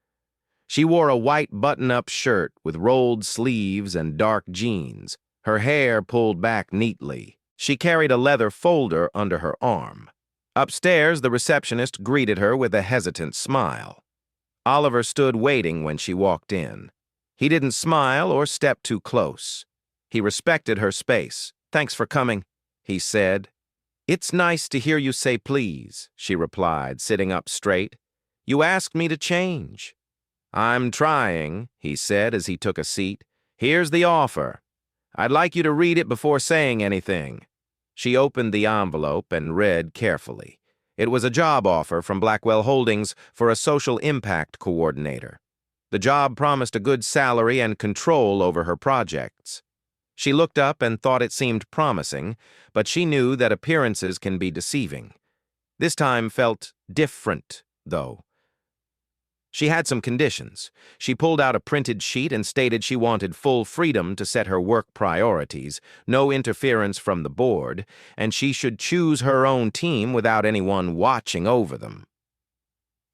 She wore a white button-up shirt with rolled sleeves and dark jeans, her hair pulled back neatly. She carried a leather folder under her arm. Upstairs, the receptionist greeted her with a hesitant smile. Oliver stood waiting when she walked in. He didn't smile or step too close. He respected her space. "Thanks for coming," he said. "It's nice to hear you say please," she replied, sitting up straight. "You asked me to change." "I'm trying," he said as he took a seat. "Here's the offer. I'd like you to read it before saying anything." She opened the envelope and read carefully. It was a job offer from Blackwell Holdings for a social impact coordinator. The job promised a good salary and control over her projects. She looked up and thought it seemed promising, but she knew that appearances can be deceiving. This time felt different, though. She had some conditions. She pulled out a printed sheet and stated she wanted full freedom to set her work priorities, no interference from the board, and she should choose her own team without anyone watching over them.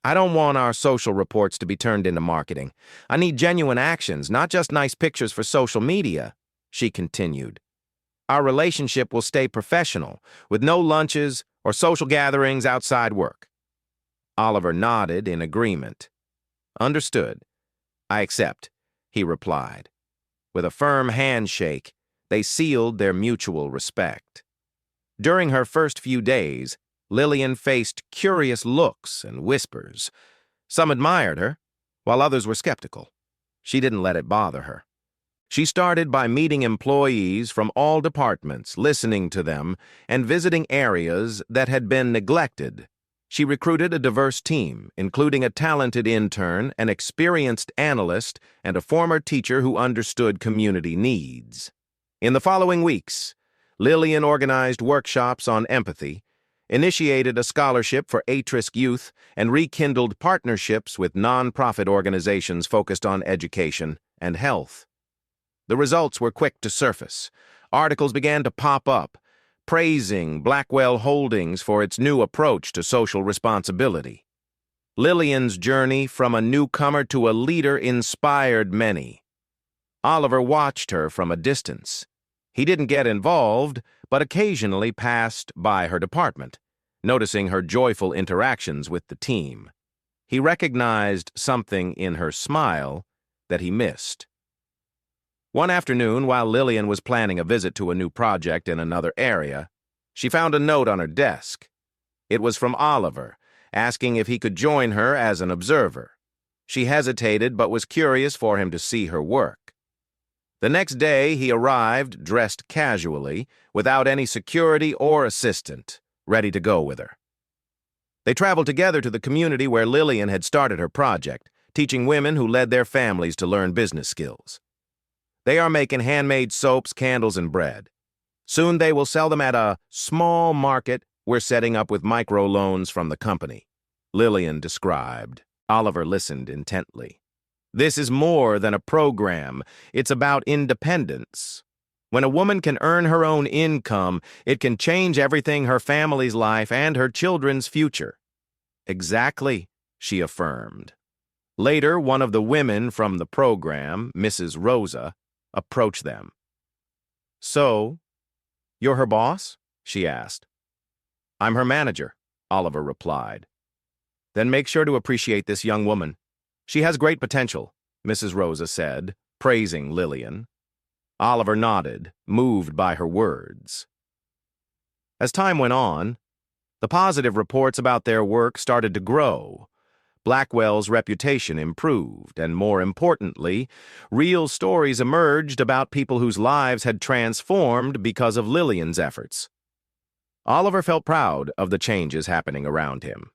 "I don't want our social reports to be turned into marketing. I need genuine actions, not just nice pictures for social media," she continued. "Our relationship will stay professional, with no lunches or social gatherings outside work." Oliver nodded in agreement. "Understood. I accept," he replied. With a firm handshake, they sealed their mutual respect. During her first few days, Lillian faced curious looks and whispers. Some admired her, while others were skeptical. She didn't let it bother her. She started by meeting employees from all departments, listening to them, and visiting areas that had been neglected. She recruited a diverse team, including a talented intern, an experienced analyst, and a former teacher who understood community needs. In the following weeks, Lillian organized workshops on empathy, initiated a scholarship for at-risk youth, and rekindled partnerships with nonprofit organizations focused on education and health. The results were quick to surface. Articles began to pop up, praising Blackwell Holdings for its new approach to social responsibility. Lillian's journey from a newcomer to a leader inspired many. Oliver watched her from a distance. He didn't get involved, but occasionally passed by her department, noticing her joyful interactions with the team. He recognized something in her smile that he missed. One afternoon, while Lillian was planning a visit to a new project in another area, she found a note on her desk. It was from Oliver, asking if he could join her as an observer. She hesitated but was curious for him to see her work. The next day, he arrived dressed casually, without any security or assistant, ready to go with her. They traveled together to the community where Lillian had started her project, teaching women who led their families to learn business skills. They are making handmade soaps, candles, and bread. Soon they will sell them at a small market we're setting up with microloans from the company, Lillian described. Oliver listened intently. "This is more than a program. It's about independence. When a woman can earn her own income, it can change everything, her family's life and her children's future." "Exactly," she affirmed. Later, one of the women from the program, Mrs. Rosa, approached them. "So, you're her boss?" she asked. "I'm her manager," Oliver replied. "Then make sure to appreciate this young woman. She has great potential," Mrs. Rosa said, praising Lillian. Oliver nodded, moved by her words. As time went on, The positive reports about their work started to grow. Blackwell's reputation improved, and more importantly, real stories emerged about people whose lives had transformed because of Lillian's efforts. Oliver felt proud of the changes happening around him.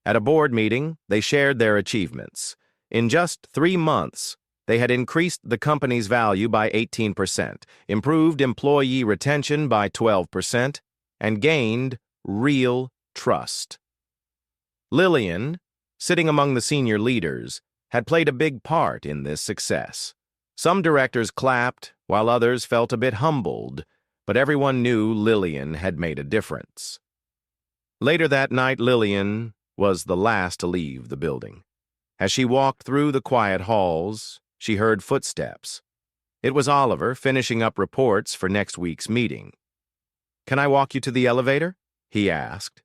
At a board meeting, they shared their achievements. In just 3 months, they had increased the company's value by 18%, improved employee retention by 12%, and gained real trust. Lillian, sitting among the senior leaders, had played a big part in this success. Some directors clapped, while others felt a bit humbled, but everyone knew Lillian had made a difference. Later that night, Lillian was the last to leave the building. As she walked through the quiet halls, she heard footsteps. It was Oliver finishing up reports for next week's meeting. "Can I walk you to the elevator?" he asked.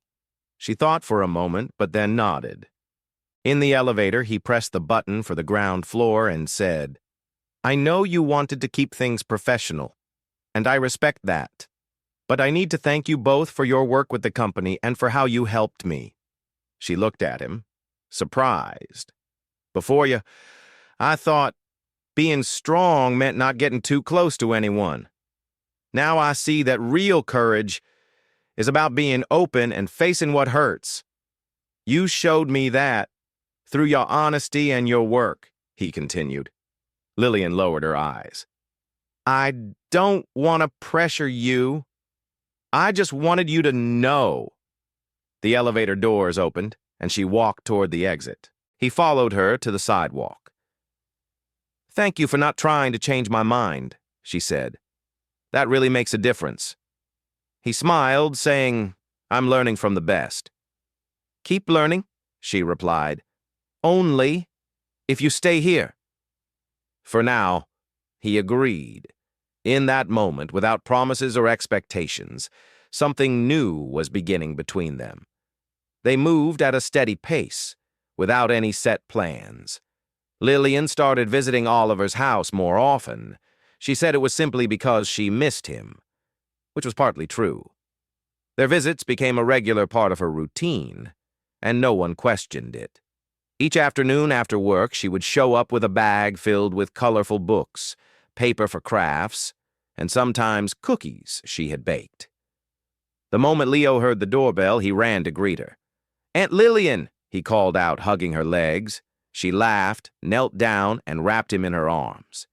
She thought for a moment, but then nodded. In the elevator, he pressed the button for the ground floor and said, "I know you wanted to keep things professional, and I respect that. But I need to thank you both for your work with the company and for how you helped me." She looked at him, surprised. "Before you, I thought being strong meant not getting too close to anyone. Now I see that real courage is about being open and facing what hurts. You showed me that through your honesty and your work," he continued. Lillian lowered her eyes. "I don't want to pressure you. I just wanted you to know." The elevator doors opened, and she walked toward the exit. He followed her to the sidewalk. "Thank you for not trying to change my mind," she said. "That really makes a difference." He smiled, saying, "I'm learning from the best." "Keep learning," she replied. "Only if you stay here." For now, he agreed. In that moment, without promises or expectations, something new was beginning between them. They moved at a steady pace, without any set plans. Lillian started visiting Oliver's house more often. She said it was simply because she missed him, which was partly true. Their visits became a regular part of her routine, and no one questioned it. Each afternoon after work, she would show up with a bag filled with colorful books, paper for crafts, and sometimes cookies she had baked. The moment Leo heard the doorbell, he ran to greet her. "Aunt Lillian," he called out, hugging her legs. She laughed, knelt down, and wrapped him in her arms.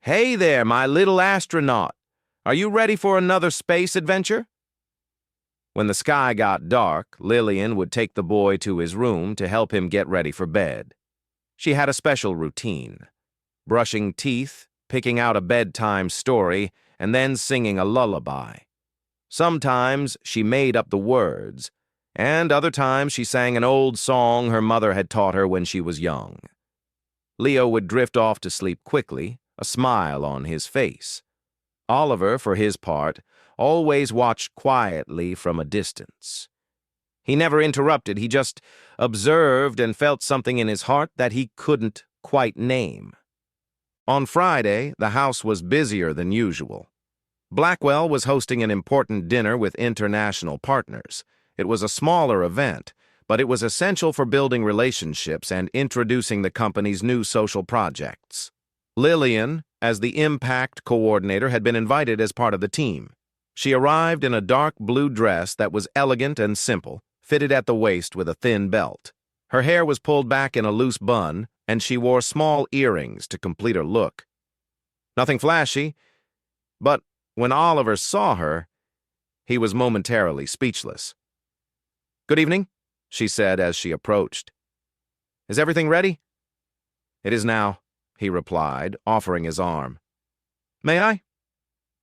"Hey there, my little astronaut. Are you ready for another space adventure?" When the sky got dark, Lillian would take the boy to his room to help him get ready for bed. She had a special routine: brushing teeth, picking out a bedtime story, and then singing a lullaby. Sometimes she made up the words, and other times she sang an old song her mother had taught her when she was young. Leo would drift off to sleep quickly, a smile on his face. Oliver, for his part, always watched quietly from a distance. He never interrupted, he just observed and felt something in his heart that he couldn't quite name. On Friday, the house was busier than usual. Blackwell was hosting an important dinner with international partners. It was a smaller event, but it was essential for building relationships and introducing the company's new social projects. Lillian, as the impact coordinator, had been invited as part of the team. She arrived in a dark blue dress that was elegant and simple, fitted at the waist with a thin belt. Her hair was pulled back in a loose bun, and she wore small earrings to complete her look. Nothing flashy, but when Oliver saw her, he was momentarily speechless. "Good evening," she said as she approached. "Is everything ready?" "It is now," he replied, offering his arm. "May I?"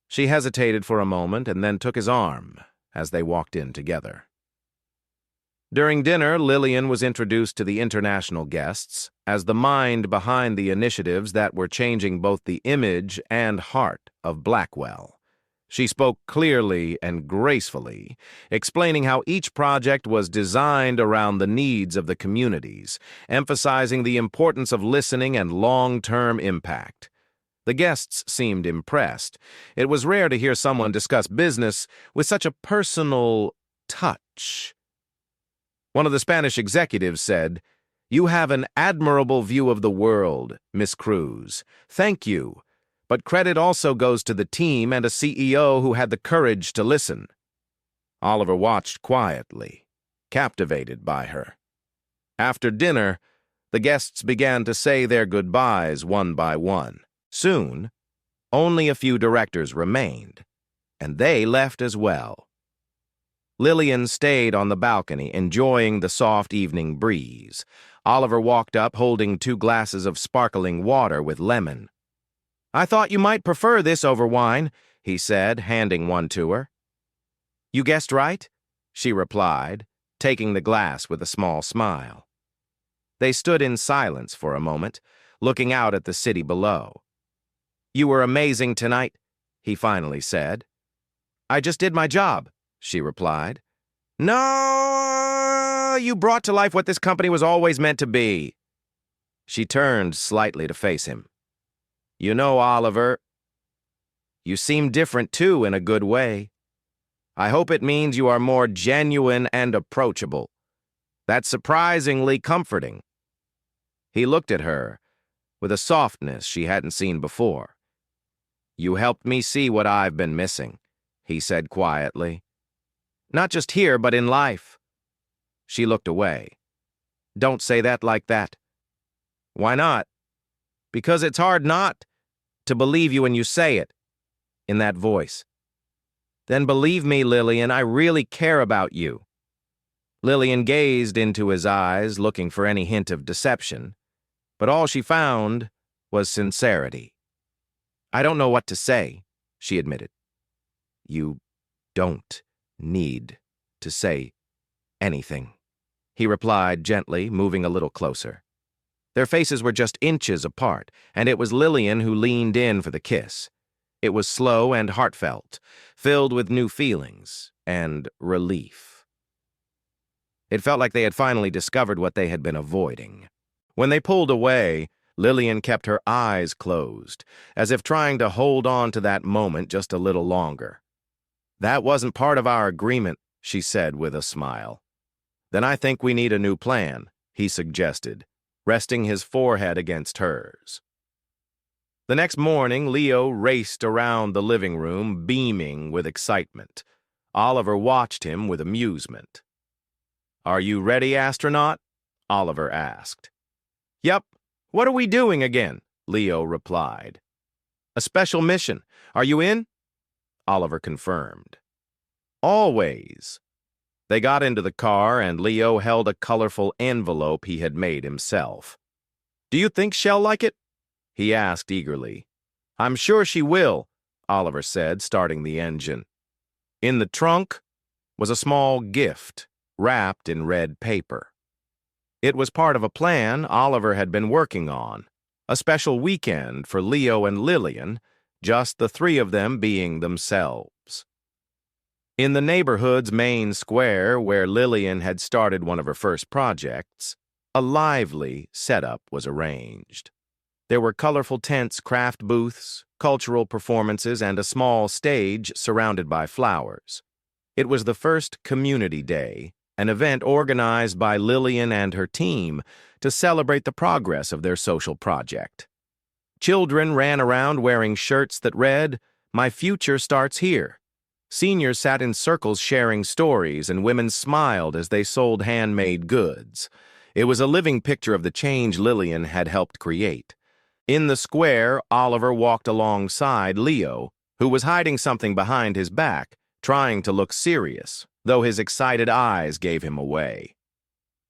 She hesitated for a moment and then took his arm as they walked in together. During dinner, Lillian was introduced to the international guests as the mind behind the initiatives that were changing both the image and heart of Blackwell. She spoke clearly and gracefully, explaining how each project was designed around the needs of the communities, emphasizing the importance of listening and long-term impact. The guests seemed impressed. It was rare to hear someone discuss business with such a personal touch. One of the Spanish executives said, "You have an admirable view of the world, Miss Cruz. Thank you. But credit also goes to the team and a CEO who had the courage to listen." Oliver watched quietly, captivated by her. After dinner, the guests began to say their goodbyes one by one. Soon, only a few directors remained, and they left as well. Lillian stayed on the balcony, enjoying the soft evening breeze. Oliver walked up, holding 2 glasses of sparkling water with lemon. "I thought you might prefer this over wine," he said, handing one to her. "You guessed right," she replied, taking the glass with a small smile. They stood in silence for a moment, looking out at the city below. "You were amazing tonight," he finally said. "I just did my job," she replied. "No, you brought to life what this company was always meant to be." She turned slightly to face him. "You know, Oliver, you seem different too in a good way. I hope it means you are more genuine and approachable. That's surprisingly comforting." He looked at her with a softness she hadn't seen before. "You helped me see what I've been missing," he said quietly. "Not just here, but in life." She looked away. "Don't say that like that." "Why not?" "Because it's hard not to believe you when you say it, in that voice." "Then believe me, Lillian, I really care about you." Lillian gazed into his eyes, looking for any hint of deception, but all she found was sincerity. "I don't know what to say," she admitted. "You don't need to say anything," he replied gently, moving a little closer. Their faces were just inches apart, and it was Lillian who leaned in for the kiss. It was slow and heartfelt, filled with new feelings and relief. It felt like they had finally discovered what they had been avoiding. When they pulled away, Lillian kept her eyes closed, as if trying to hold on to that moment just a little longer. "That wasn't part of our agreement," she said with a smile. "Then I think we need a new plan," he suggested, resting his forehead against hers. The next morning, Leo raced around the living room, beaming with excitement. Oliver watched him with amusement. "Are you ready, astronaut?" Oliver asked. "Yep. What are we doing again?" Leo replied. "A special mission. Are you in?" Oliver confirmed. "Always." They got into the car, and Leo held a colorful envelope he had made himself. "Do you think she'll like it?" he asked eagerly. "I'm sure she will," Oliver said, starting the engine. In the trunk was a small gift, wrapped in red paper. It was part of a plan Oliver had been working on, a special weekend for Leo and Lillian, just the 3 of them being themselves. In the neighborhood's main square, where Lillian had started one of her first projects, a lively setup was arranged. There were colorful tents, craft booths, cultural performances, and a small stage surrounded by flowers. It was the first community day, an event organized by Lillian and her team to celebrate the progress of their social project. Children ran around wearing shirts that read, "My future starts here." Seniors sat in circles sharing stories, and women smiled as they sold handmade goods. It was a living picture of the change Lillian had helped create. In the square, Oliver walked alongside Leo, who was hiding something behind his back, trying to look serious, though his excited eyes gave him away.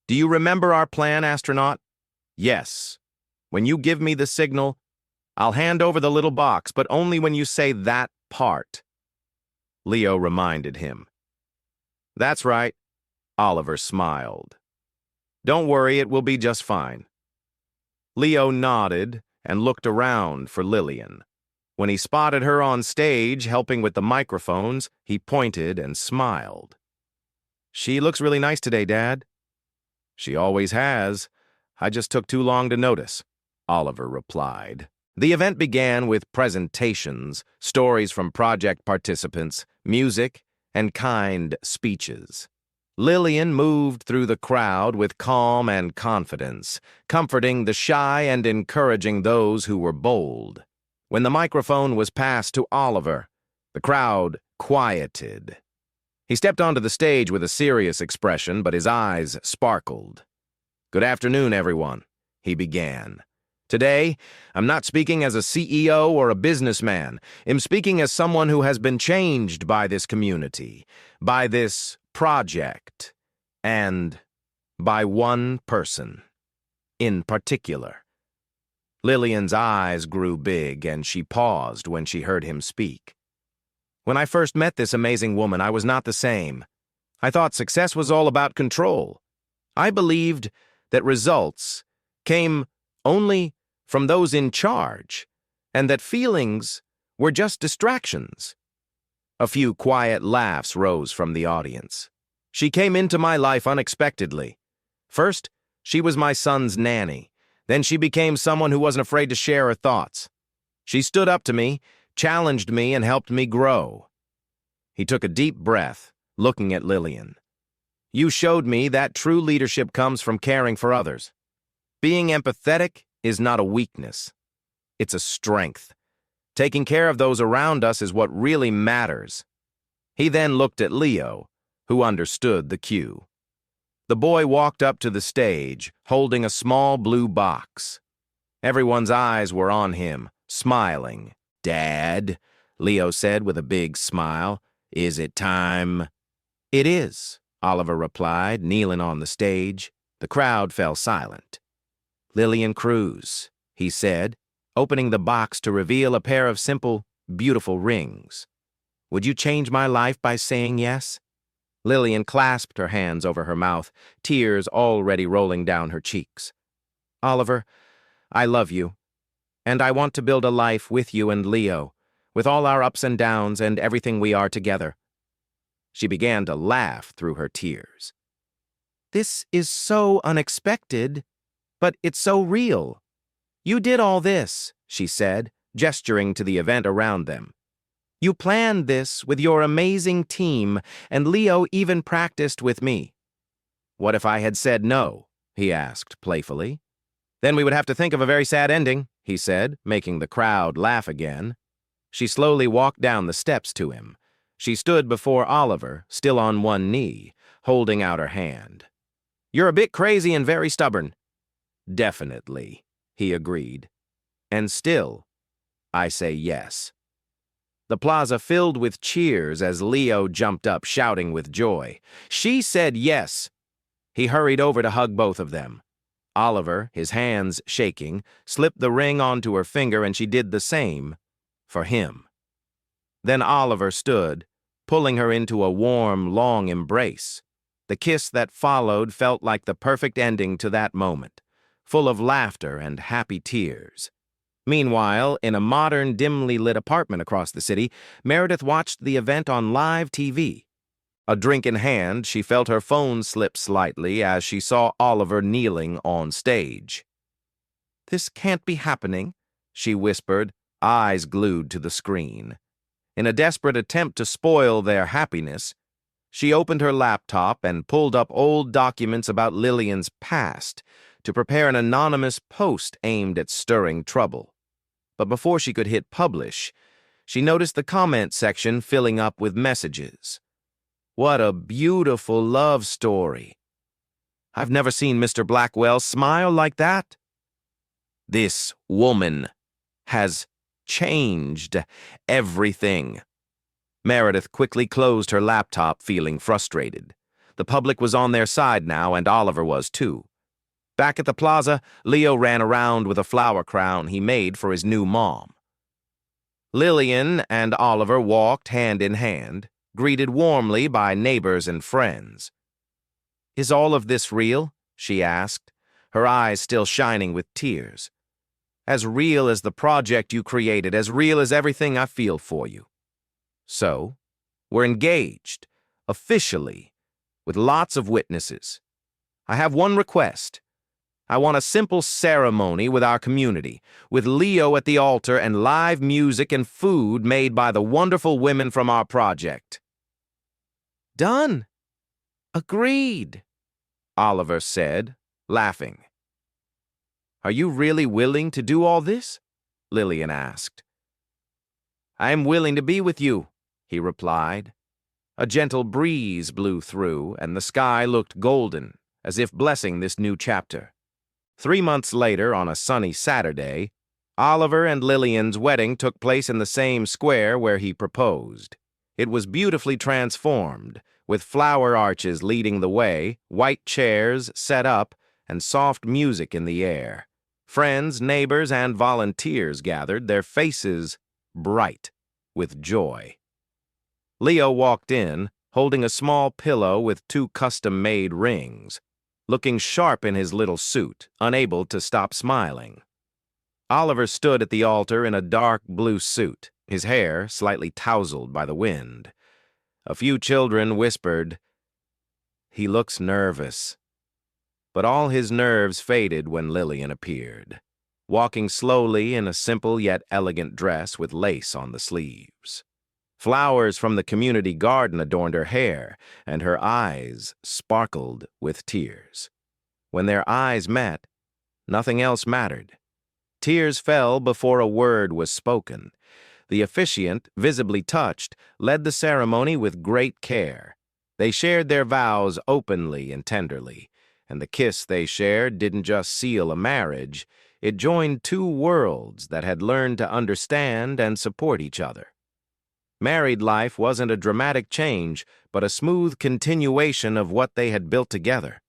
"Do you remember our plan, astronaut?" "Yes. When you give me the signal, I'll hand over the little box, but only when you say that part." Leo reminded him. "That's right," Oliver smiled. "Don't worry, it will be just fine." Leo nodded and looked around for Lillian. When he spotted her on stage helping with the microphones, he pointed and smiled. "She looks really nice today, Dad." "She always has. I just took too long to notice," Oliver replied. The event began with presentations, stories from project participants, music, and kind speeches. Lillian moved through the crowd with calm and confidence, comforting the shy and encouraging those who were bold. When the microphone was passed to Oliver, the crowd quieted. He stepped onto the stage with a serious expression, but his eyes sparkled. "Good afternoon, everyone," he began. "Today, I'm not speaking as a CEO or a businessman. I'm speaking as someone who has been changed by this community, by this project, and by one person in particular." Lillian's eyes grew big, and she paused when she heard him speak. "When I first met this amazing woman, I was not the same. I thought success was all about control. I believed that results came only from those in charge, and that feelings were just distractions." A few quiet laughs rose from the audience. "She came into my life unexpectedly. First, she was my son's nanny. Then she became someone who wasn't afraid to share her thoughts. She stood up to me, challenged me, and helped me grow." He took a deep breath, looking at Lillian. "You showed me that true leadership comes from caring for others. Being empathetic is not a weakness. It's a strength. Taking care of those around us is what really matters." He then looked at Leo, who understood the cue. The boy walked up to the stage, holding a small blue box. Everyone's eyes were on him, smiling. "Dad," Leo said with a big smile, "is it time?" "It is," Oliver replied, kneeling on the stage. The crowd fell silent. "Lillian Cruz," he said, opening the box to reveal a pair of simple, beautiful rings. "Would you change my life by saying yes?" Lillian clasped her hands over her mouth, tears already rolling down her cheeks. "Oliver, I love you, and I want to build a life with you and Leo, with all our ups and downs and everything we are together." She began to laugh through her tears. "This is so unexpected, but it's so real. You did all this," she said, gesturing to the event around them. "You planned this with your amazing team, and Leo even practiced with me." "What if I had said no?" he asked playfully. "Then we would have to think of a very sad ending," he said, making the crowd laugh again. She slowly walked down the steps to him. She stood before Oliver, still on one knee, holding out her hand. "You're a bit crazy and very stubborn." "Definitely," he agreed. "And still, I say yes." The plaza filled with cheers as Leo jumped up, shouting with joy. "She said yes!" He hurried over to hug both of them. Oliver, his hands shaking, slipped the ring onto her finger, and she did the same for him. Then Oliver stood, pulling her into a warm, long embrace. The kiss that followed felt like the perfect ending to that moment, full of laughter and happy tears. Meanwhile, in a modern, dimly lit apartment across the city, Meredith watched the event on live TV. A drink in hand, she felt her phone slip slightly as she saw Oliver kneeling on stage. "This can't be happening," she whispered, eyes glued to the screen. In a desperate attempt to spoil their happiness, she opened her laptop and pulled up old documents about Lillian's past to prepare an anonymous post aimed at stirring trouble. But before she could hit publish, she noticed the comment section filling up with messages. "What a beautiful love story. I've never seen Mr. Blackwell smile like that. This woman has changed everything." Meredith quickly closed her laptop, feeling frustrated. The public was on their side now, and Oliver was too. Back at the plaza, Leo ran around with a flower crown he made for his new mom. Lillian and Oliver walked hand in hand, greeted warmly by neighbors and friends. "Is all of this real?" she asked, her eyes still shining with tears. "As real as the project you created, as real as everything I feel for you." "So, we're engaged, officially, with lots of witnesses. I have one request. I want a simple ceremony with our community, with Leo at the altar and live music and food made by the wonderful women from our project." "Done," Agreed, Oliver said, laughing. Are you really willing to do all this? Lillian asked. I am willing to be with you, he replied. A gentle breeze blew through, and the sky looked golden, as if blessing this new chapter. 3 months later, on a sunny Saturday, Oliver and Lillian's wedding took place in the same square where he proposed. It was beautifully transformed, with flower arches leading the way, white chairs set up, and soft music in the air. Friends, neighbors, and volunteers gathered, their faces bright with joy. Leo walked in, holding a small pillow with 2 custom-made rings, looking sharp in his little suit, unable to stop smiling. Oliver stood at the altar in a dark blue suit, his hair slightly tousled by the wind. A few children whispered, "He looks nervous." But all his nerves faded when Lillian appeared, walking slowly in a simple yet elegant dress with lace on the sleeves. Flowers from the community garden adorned her hair, and her eyes sparkled with tears. When their eyes met, nothing else mattered. Tears fell before a word was spoken. The officiant, visibly touched, led the ceremony with great care. They shared their vows openly and tenderly, and the kiss they shared didn't just seal a marriage, it joined 2 worlds that had learned to understand and support each other. Married life wasn't a dramatic change, but a smooth continuation of what they had built together.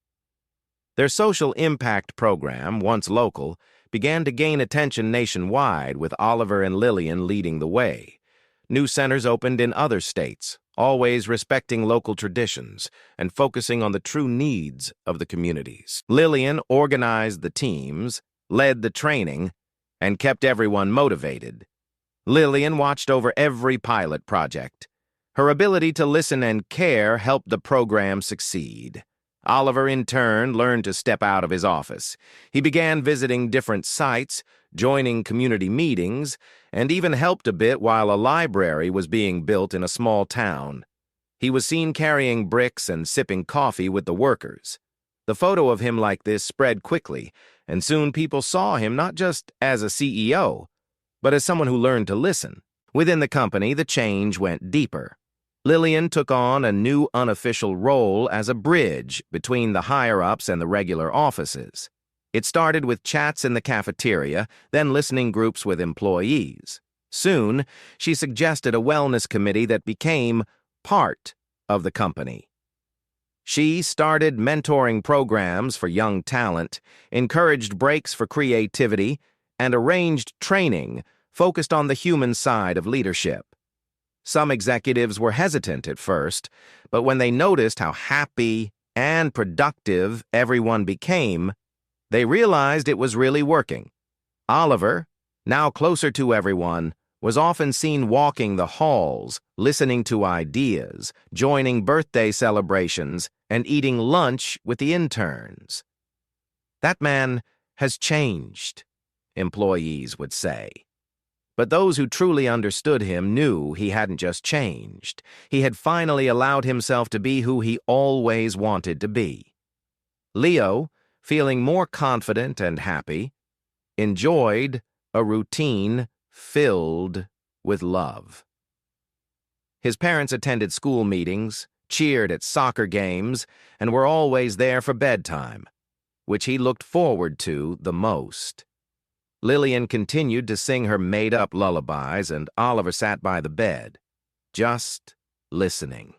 Their social impact program, once local, began to gain attention nationwide, with Oliver and Lillian leading the way. New centers opened in other states, always respecting local traditions and focusing on the true needs of the communities. Lillian organized the teams, led the training, and kept everyone motivated. Lillian watched over every pilot project. Her ability to listen and care helped the program succeed. Oliver, in turn, learned to step out of his office. He began visiting different sites, joining community meetings, and even helped a bit while a library was being built in a small town. He was seen carrying bricks and sipping coffee with the workers. The photo of him like this spread quickly, and soon people saw him not just as a CEO, but as someone who learned to listen. Within the company, the change went deeper. Lillian took on a new unofficial role as a bridge between the higher-ups and the regular offices. It started with chats in the cafeteria, then listening groups with employees. Soon, she suggested a wellness committee that became part of the company. She started mentoring programs for young talent, encouraged breaks for creativity, and arranged training focused on the human side of leadership. Some executives were hesitant at first, but when they noticed how happy and productive everyone became, they realized it was really working. Oliver, now closer to everyone, was often seen walking the halls, listening to ideas, joining birthday celebrations, and eating lunch with the interns. "That man has changed," employees would say. But those who truly understood him knew he hadn't just changed. He had finally allowed himself to be who he always wanted to be. Leo, feeling more confident and happy, enjoyed a routine filled with love. His parents attended school meetings, cheered at soccer games, and were always there for bedtime, which he looked forward to the most. Lillian continued to sing her made-up lullabies, and Oliver sat by the bed, just listening.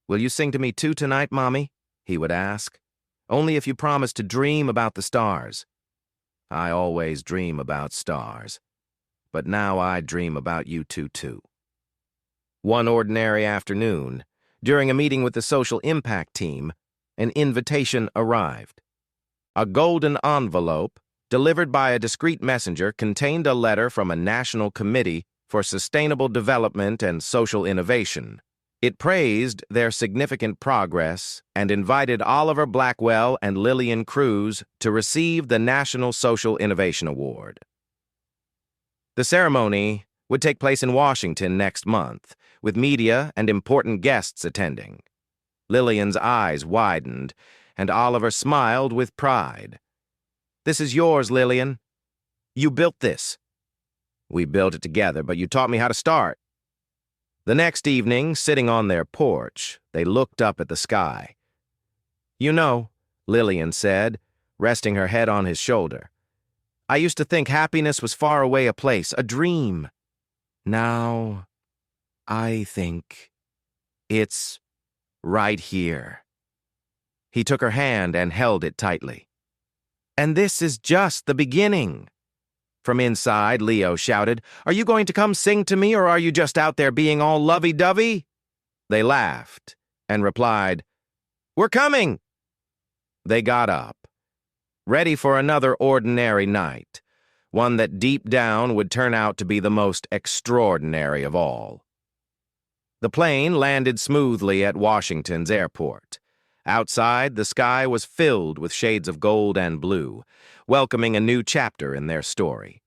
"Will you sing to me too tonight, Mommy?" he would ask. "Only if you promise to dream about the stars." "I always dream about stars, but now I dream about you two, too." One ordinary afternoon, during a meeting with the social impact team, an invitation arrived. A golden envelope, delivered by a discreet messenger, contained a letter from a national committee for sustainable development and social innovation. It praised their significant progress and invited Oliver Blackwell and Lillian Cruz to receive the National Social Innovation Award. The ceremony would take place in Washington next month, with media and important guests attending. Lillian's eyes widened, and Oliver smiled with pride. "This is yours, Lillian. You built this." "We built it together, but you taught me how to start." The next evening, sitting on their porch, they looked up at the sky. "You know," Lillian said, resting her head on his shoulder, "I used to think happiness was far away a place, a dream. Now, I think it's right here." He took her hand and held it tightly. "And this is just the beginning." From inside, Leo shouted, "Are you going to come sing to me, or are you just out there being all lovey-dovey?" They laughed and replied, "We're coming." They got up, ready for another ordinary night, one that deep down would turn out to be the most extraordinary of all. The plane landed smoothly at Washington's airport. Outside, the sky was filled with shades of gold and blue, welcoming a new chapter in their story.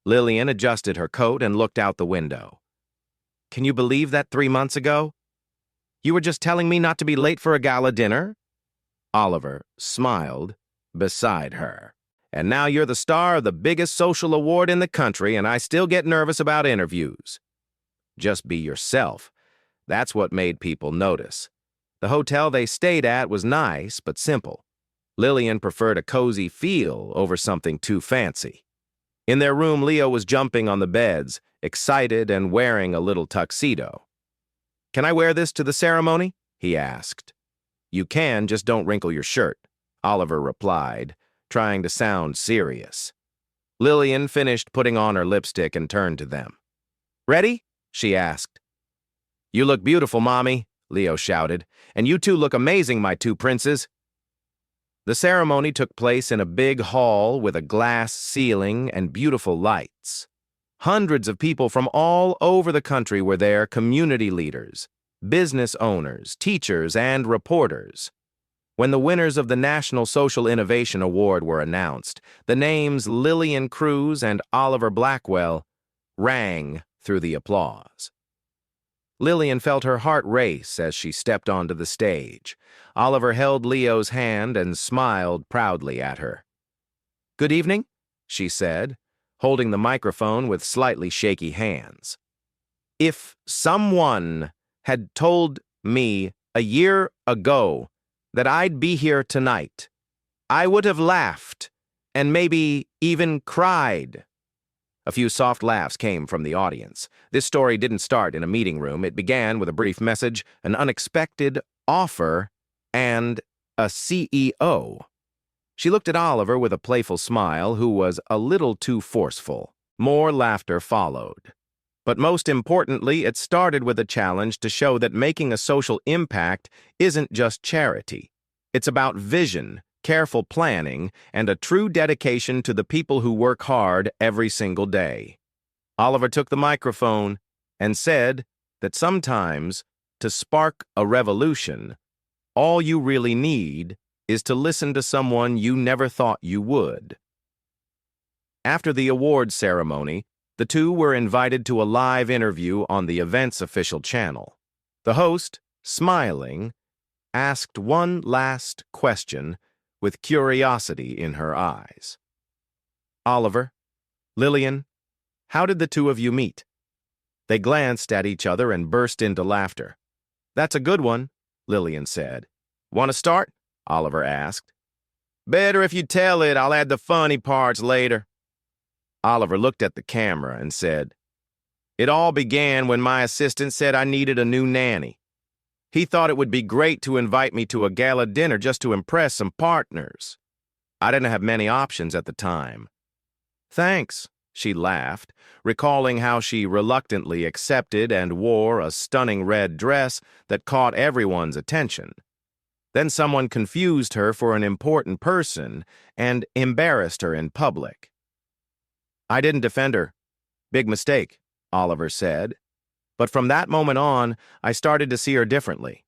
Lillian adjusted her coat and looked out the window. "Can you believe that 3 months ago? You were just telling me not to be late for a gala dinner?" Oliver smiled beside her. "And now you're the star of the biggest social award in the country, and I still get nervous about interviews." Just be yourself. That's what made people notice. The hotel they stayed at was nice but simple. Lillian preferred a cozy feel over something too fancy. In their room, Leo was jumping on the beds, excited and wearing a little tuxedo. "Can I wear this to the ceremony?" he asked. "You can, just don't wrinkle your shirt," Oliver replied, trying to sound serious. Lillian finished putting on her lipstick and turned to them. "Ready?" she asked. "You look beautiful, Mommy," Leo shouted, "and you two look amazing, my two princes." The ceremony took place in a big hall with a glass ceiling and beautiful lights. Hundreds of people from all over the country were there, community leaders, business owners, teachers, and reporters. When the winners of the National Social Innovation Award were announced, the names Lillian Cruz and Oliver Blackwell rang through the applause. Lillian felt her heart race as she stepped onto the stage. Oliver held Leo's hand and smiled proudly at her. "Good evening," she said, holding the microphone with slightly shaky hands. "If someone had told me a year ago that I'd be here tonight, I would have laughed and maybe even cried." A few soft laughs came from the audience. This story didn't start in a meeting room. It began with a brief message, an unexpected offer, and a CEO. She looked at Oliver with a playful smile, who was a little too forceful. More laughter followed. But most importantly, it started with a challenge to show that making a social impact isn't just charity. It's about vision, careful planning, and a true dedication to the people who work hard every single day. Oliver took the microphone and said that sometimes, to spark a revolution, all you really need is to listen to someone you never thought you would. After the awards ceremony, the two were invited to a live interview on the event's official channel. The host, smiling, asked one last question with curiosity in her eyes. "Oliver, Lillian, how did the two of you meet?" They glanced at each other and burst into laughter. "That's a good one," Lillian said. "Want to start?" Oliver asked. "Better if you tell it. I'll add the funny parts later." Oliver looked at the camera and said, "It all began when my assistant said I needed a new nanny. He thought it would be great to invite me to a gala dinner just to impress some partners. I didn't have many options at the time." "Thanks," she laughed, recalling how she reluctantly accepted and wore a stunning red dress that caught everyone's attention. Then someone confused her for an important person and embarrassed her in public. "I didn't defend her. Big mistake," Oliver said. "But from that moment on, I started to see her differently.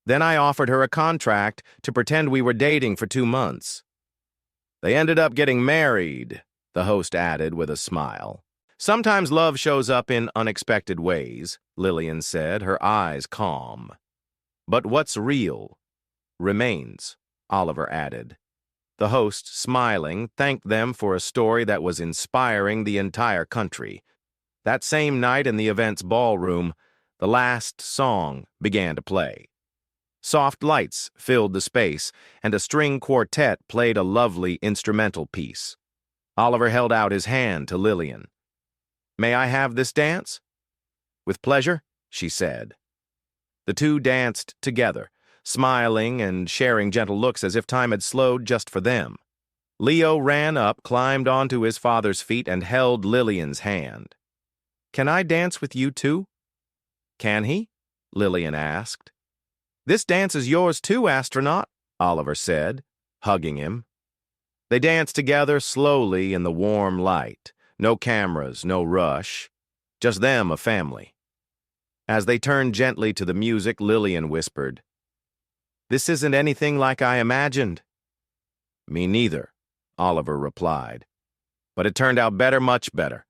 Then I offered her a contract to pretend we were dating for 2 months. They ended up getting married," the host added with a smile. "Sometimes love shows up in unexpected ways," Lillian said, her eyes calm. But what's real remains, Oliver added. The host, smiling, thanked them for a story that was inspiring the entire country. That same night in the event's ballroom, the last song began to play. Soft lights filled the space, and a string quartet played a lovely instrumental piece. Oliver held out his hand to Lillian. "May I have this dance?" "With pleasure," she said. The two danced together, smiling and sharing gentle looks as if time had slowed just for them. Leo ran up, climbed onto his father's feet, and held Lillian's hand. "Can I dance with you too?" "Can he?" Lillian asked. "This dance is yours too, astronaut," Oliver said, hugging him. They danced together slowly in the warm light. No cameras, no rush. Just them, a family. As they turned gently to the music, Lillian whispered, "This isn't anything like I imagined." "Me neither," Oliver replied. "But it turned out better, much better."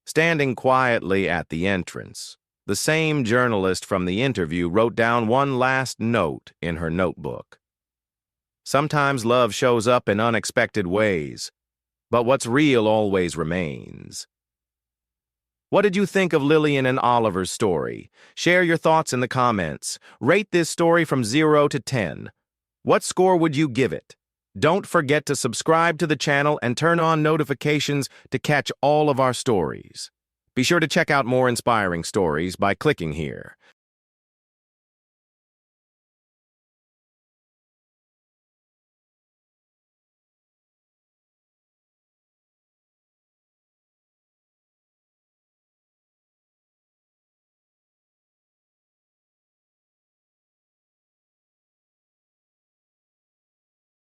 Standing quietly at the entrance, the same journalist from the interview wrote down one last note in her notebook. "Sometimes love shows up in unexpected ways, but what's real always remains." What did you think of Lillian and Oliver's story? Share your thoughts in the comments. Rate this story from 0 to 10. What score would you give it? Don't forget to subscribe to the channel and turn on notifications to catch all of our stories. Be sure to check out more inspiring stories by clicking here.